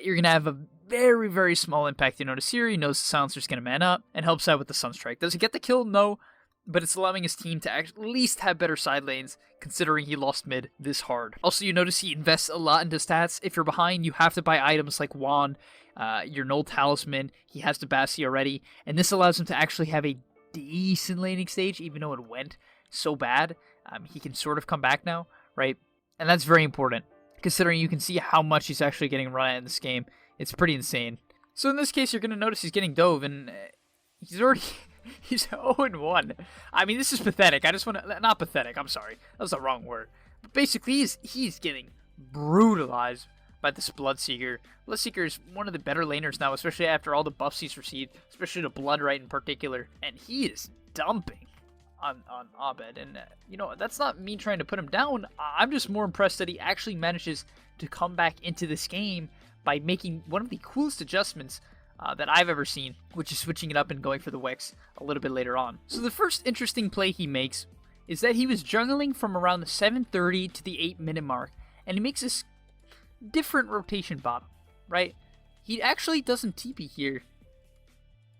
you're going to have a very, very small impact. You notice here, he knows the Silencer's going to man up and helps out with the Sunstrike. Does he get the kill? No. But it's allowing his team to at least have better side lanes, considering he lost mid this hard. Also, you notice he invests a lot into stats. If you're behind, you have to buy items like Wand, your Null Talisman. He has the Bassi already, and this allows him to actually have a decent laning stage, even though it went so bad. He can sort of come back now, right? And that's very important, considering you can see how much he's actually getting run at in this game. It's pretty insane. So in this case, you're going to notice he's getting dove, and he's already... He's 0-1. I mean, this is pathetic. I just want to... Not pathetic, I'm sorry. That was the wrong word. But basically, he's getting brutalized by this Bloodseeker. Bloodseeker is one of the better laners now, especially after all the buffs he's received, especially the Blood Right in particular. And he is dumping on Abed. And, that's not me trying to put him down. I'm just more impressed that he actually manages to come back into this game by making one of the coolest adjustments that I've ever seen, which is switching it up and going for the Wex a little bit later on. So the first interesting play he makes is that he was jungling from around the 7:30 to the 8-minute mark, and he makes this different rotation bottom, right? He actually doesn't TP here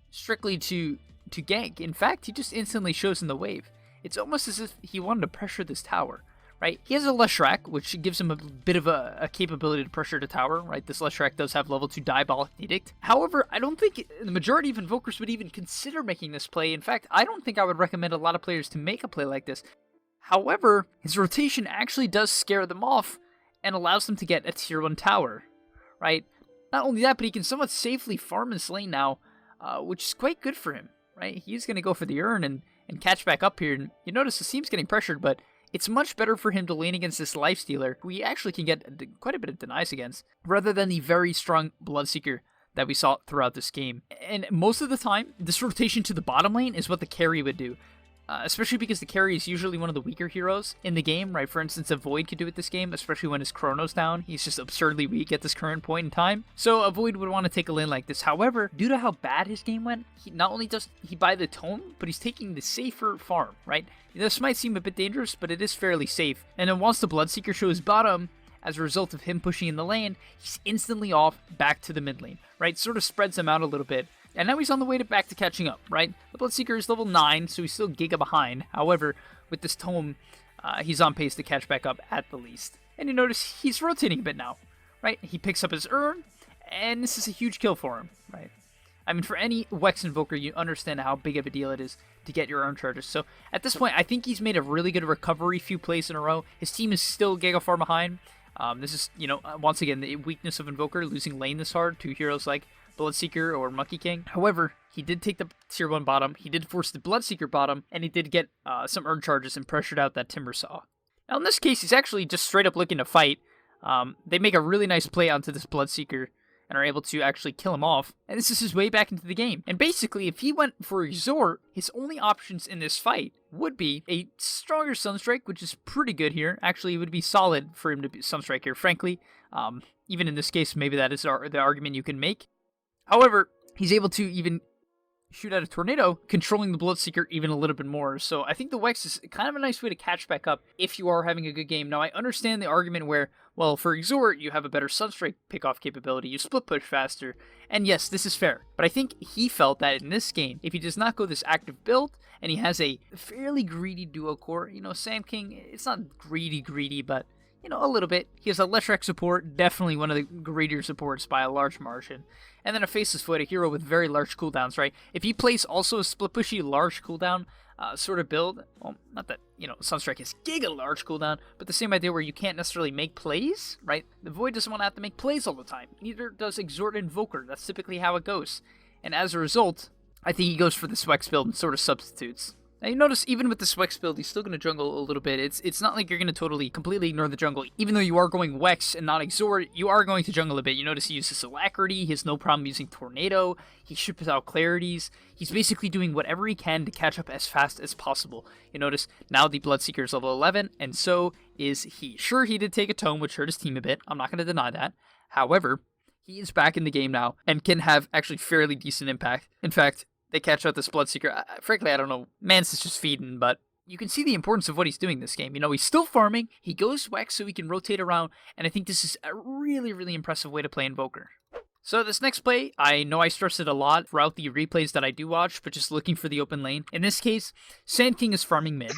strictly to gank. In fact, he just instantly shows in the wave. It's almost as if he wanted to pressure this tower, right? He has a Leshrac, which gives him a bit of a capability to pressure the tower, right? This Leshrac does have level 2 Diabolic Edict. However, I don't think the majority of Invokers would even consider making this play. In fact, I don't think I would recommend a lot of players to make a play like this. However, his rotation actually does scare them off and allows them to get a tier 1 tower, right? Not only that, but he can somewhat safely farm this lane now, which is quite good for him, right? He's going to go for the Urn and catch back up here. And you notice the team's getting pressured, but it's much better for him to lane against this Lifestealer, who he actually can get quite a bit of denies against, rather than the very strong Bloodseeker that we saw throughout this game. And most of the time, this rotation to the bottom lane is what the carry would do. Especially because the carry is usually one of the weaker heroes in the game, right? For instance, a Void could do it this game, especially when his Chrono's down. He's just absurdly weak at this current point in time. So a Void would want to take a lane like this. However, due to how bad his game went, he not only does he buy the tome, but he's taking the safer farm, right? This might seem a bit dangerous, but it is fairly safe. And then once the Bloodseeker shows bottom, as a result of him pushing in the lane, he's instantly off back to the mid lane, right? Sort of spreads him out a little bit. And now he's on the way back to catching up, right? The Bloodseeker is level 9, so he's still giga behind. However, with this tome, he's on pace to catch back up at the least. And you notice he's rotating a bit now, right? He picks up his Urn, and this is a huge kill for him, right? I mean, for any Wex Invoker, you understand how big of a deal it is to get your Urn charges. So at this point, I think he's made a really good recovery few plays in a row. His team is still giga far behind. This is, once again, the weakness of Invoker, losing lane this hard to heroes like Bloodseeker or Monkey King. However, he did take the tier 1 bottom, he did force the Bloodseeker bottom, and he did get some Urn charges and pressured out that Timbersaw. Now in this case, he's actually just straight up looking to fight. They make a really nice play onto this Bloodseeker and are able to actually kill him off, and this is his way back into the game. And basically, if he went for Exhort, his only options in this fight would be a stronger Sunstrike, which is pretty good here. Actually, it would be solid for him to be Sunstrike here, frankly. Even in this case, maybe that is the argument you can make. However, he's able to even shoot out a Tornado, controlling the Bloodseeker even a little bit more. So I think the Wex is kind of a nice way to catch back up if you are having a good game. Now, I understand the argument where, well, for Exhort, you have a better Sunstrike pickoff capability, you split push faster, and yes, this is fair. But I think he felt that in this game, if he does not go this active build, and he has a fairly greedy duo core, Sam King, it's not greedy, but a little bit. He has a Leshrac support, definitely one of the greedier supports by a large margin. And then a Faceless Void, a hero with very large cooldowns, right? If he plays also a split pushy large cooldown sort of build, well, not that, Sunstrike has giga large cooldown, but the same idea where you can't necessarily make plays, right? The Void doesn't want to have to make plays all the time. Neither does Exhort Invoker. That's typically how it goes. And as a result, I think he goes for the Swex build and sort of substitutes. Now you notice even with the Swex build, he's still going to jungle a little bit. It's not like you're going to completely ignore the jungle. Even though you are going Wex and not Exhort, you are going to jungle a bit. You notice he uses Alacrity, he has no problem using Tornado, he ships out Clarities. He's basically doing whatever he can to catch up as fast as possible. You notice now the Bloodseeker is level 11, and so is he. Sure, he did take a tome, which hurt his team a bit. I'm not going to deny that. However, he is back in the game now and can have actually fairly decent impact. In fact, they catch out this Bloodseeker. Frankly, I don't know. Mance is just feeding, but you can see the importance of what he's doing this game. He's still farming. He goes Wex so he can rotate around, and I think this is a really, really impressive way to play Invoker. So this next play, I know I stress it a lot throughout the replays that I do watch, but just looking for the open lane. In this case, Sand King is farming mid.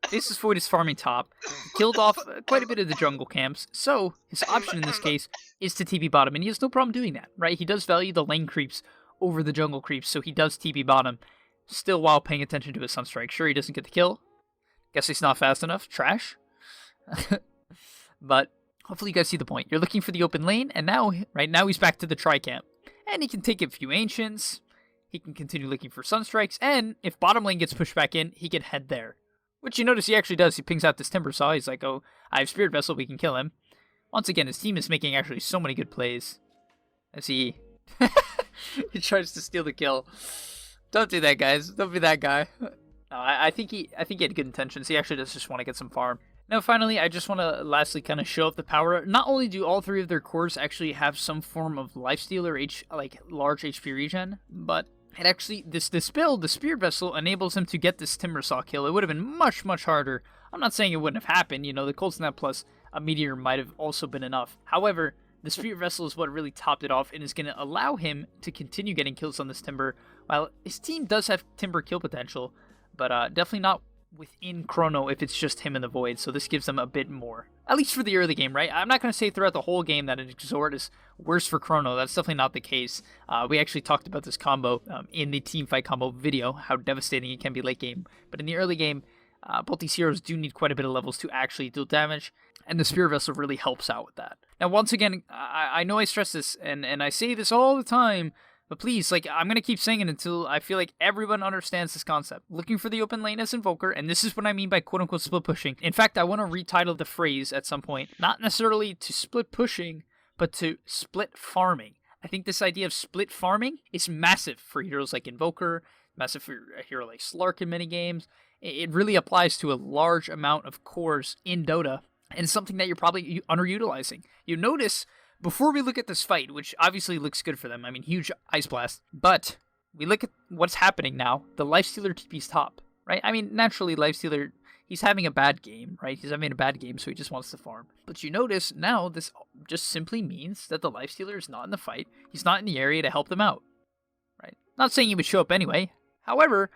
Faceless Void is farming top. He killed off quite a bit of the jungle camps, so his option in this case is to TP bottom, and he has no problem doing that, right? He does value the lane creeps over the jungle creeps, so he does TP bottom, still while paying attention to his Sunstrike. Sure, he doesn't get the kill. Guess he's not fast enough. Trash. But hopefully you guys see the point. You're looking for the open lane, and now he's back to the tri-camp. And he can take a few Ancients, he can continue looking for Sunstrikes, and if bottom lane gets pushed back in, he can head there. Which you notice he actually does. He pings out this Timbersaw. He's like, oh, I have Spirit Vessel, we can kill him. Once again, his team is making actually so many good plays. As he he tries to steal the kill. Don't do that, guys. Don't be that guy. No, I think he had good intentions. He actually does just want to get some farm. Now, finally, I just want to lastly kind of show off the power. Not only do all 3 of their cores actually have some form of lifesteal or like large HP regen, but it actually, this build, the Spirit Vessel, enables him to get this Timber Saw kill. It would have been much, much harder. I'm not saying it wouldn't have happened. You know, the Cold Snap plus a Meteor might have also been enough. However, the Spirit Vessel is what really topped it off and is going to allow him to continue getting kills on this Timber. While his team does have Timber kill potential, but definitely not within Chrono if it's just him in the Void, so this gives them a bit more. At least for the early game, right? I'm not going to say throughout the whole game that an Exhort is worse for Chrono. That's definitely not the case. We actually talked about this combo in the teamfight combo video, how devastating it can be late game. But in the early game, both these heroes do need quite a bit of levels to actually deal damage, and the Spirit Vessel really helps out with that. Now, once again, I know I stress this, and I say this all the time, but please, like, I'm going to keep saying it until I feel like everyone understands this concept. Looking for the open lane as Invoker, and this is what I mean by quote-unquote split pushing. In fact, I want to retitle the phrase at some point, not necessarily to split pushing, but to split farming. I think this idea of split farming is massive for heroes like Invoker, massive for a hero like Slark in many games. It really applies to a large amount of cores in Dota, and something that you're probably underutilizing. You notice, before we look at this fight, which obviously looks good for them, I mean, huge Ice Blast, but we look at what's happening now, the Lifestealer TP's top, right? I mean, naturally, Lifestealer, he's having a bad game, right? He's having a bad game, so he just wants to farm. But you notice, now, this just simply means that the Lifestealer is not in the fight, he's not in the area to help them out, right? Not saying he would show up anyway, however,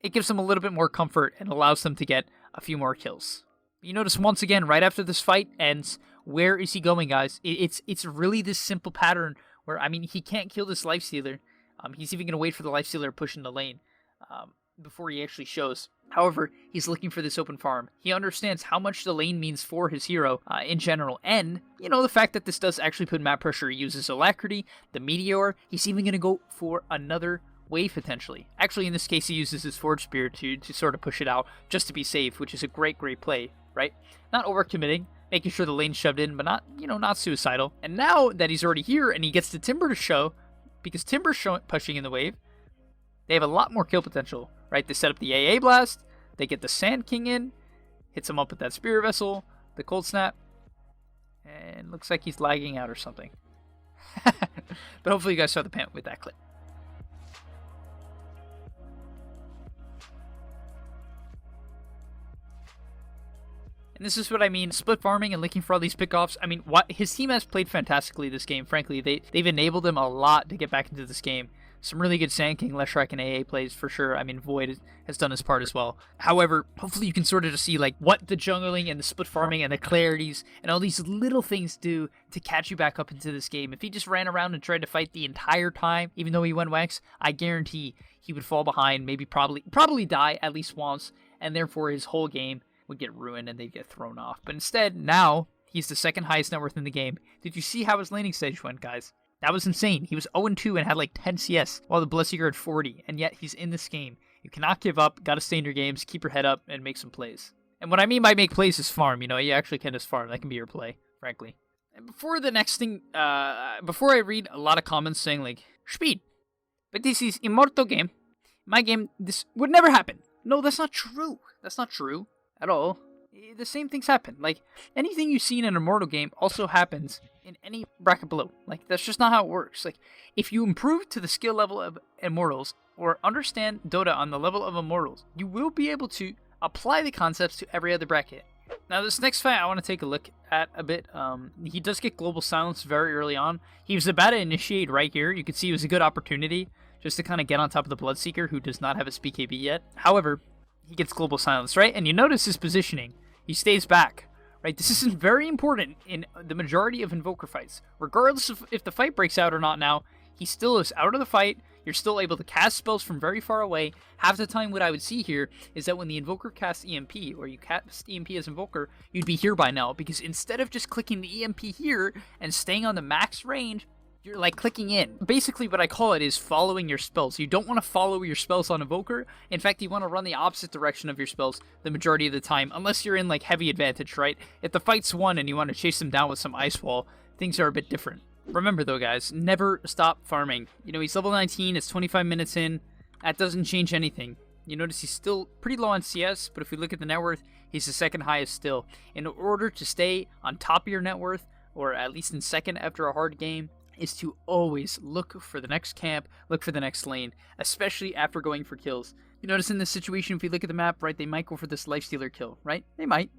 it gives them a little bit more comfort and allows them to get a few more kills. You notice once again, right after this fight ends, where is he going, guys? It's really this simple pattern where, I mean, he can't kill this Lifestealer. He's even going to wait for the Lifestealer to push in the lane before he actually shows. However, he's looking for this open farm. He understands how much the lane means for his hero in general. And, you know, the fact that this does actually put map pressure. He uses Alacrity, the Meteor. He's even going to go for another wave potentially. Actually, in this case, he uses his Forge Spear to sort of push it out just to be safe, which is a great play, right? Not overcommitting, making sure the lane's shoved in, but not, you know, not suicidal. And now that he's already here and he gets the Timber to show, because Timber's pushing in the wave, they have a lot more kill potential, right? They set up the AA Blast, they get the Sand King in, hits him up with that Spirit Vessel, the Cold Snap, and looks like he's lagging out or something. But hopefully you guys saw the pant with that clip. And this is what I mean, split farming and looking for all these pickoffs. I mean, his team has played fantastically this game, frankly. They've enabled him a lot to get back into this game. Some really good Sand King, Leshrac, and AA plays for sure. I mean, Void has done his part as well. However, hopefully you can sort of just see like what the jungling and the split farming and the clarities and all these little things do to catch you back up into this game. If he just ran around and tried to fight the entire time, even though he went Wax, I guarantee he would fall behind, maybe probably die at least once, and therefore his whole game would get ruined and they'd get thrown off. But instead, now, he's the second highest net worth in the game. Did you see how his laning stage went, guys? That was insane. He was 0-2 and had like 10 CS, while the Blessseeker had 40, and yet he's in this game. You cannot give up, gotta stay in your games, keep your head up, and make some plays. And what I mean by make plays is farm, you know, you actually can just farm. That can be your play, frankly. And before the next thing, before I read a lot of comments saying like, Speed, but this is Immortal game. My game, this would never happen. No, that's not true. That's not true at all. The same things happen. Like, anything you see in an Immortal game also happens in any bracket below. Like, that's just not how it works. Like, if you improve to the skill level of Immortals, or understand Dota on the level of Immortals, you will be able to apply the concepts to every other bracket. Now, this next fight I want to take a look at a bit. He does get Global Silence very early on. He was about to initiate right here. You can see it was a good opportunity just to kind of get on top of the Bloodseeker, who does not have his BKB yet. However, he gets Global Silence, right? And you notice his positioning. He stays back, right? This is very important in the majority of Invoker fights. Regardless of if the fight breaks out or not now, he still is out of the fight. You're still able to cast spells from very far away. Half the time what I would see here is that when the Invoker casts EMP, or you cast EMP as Invoker, you'd be here by now. Because instead of just clicking the EMP here and staying on the max range, You're like clicking in. Basically what I call it is following your spells. You don't want to follow your spells on Evoker. In fact, you want to run the opposite direction of your spells the majority of the time, unless you're in like heavy advantage, right? If the fight's won and you want to chase them down with some Ice Wall, things are a bit different. Remember though, guys, never stop farming. You know, he's level 19, it's 25 minutes in. That doesn't change anything. You notice he's still pretty low on CS, but if we look at the net worth, he's the second highest still. In order to stay on top of your net worth, or at least in second after a hard game, is to always look for the next camp, look for the next lane, especially after going for kills. You notice in this situation, if we look at the map, right, they might go for this Lifestealer kill, right? They might.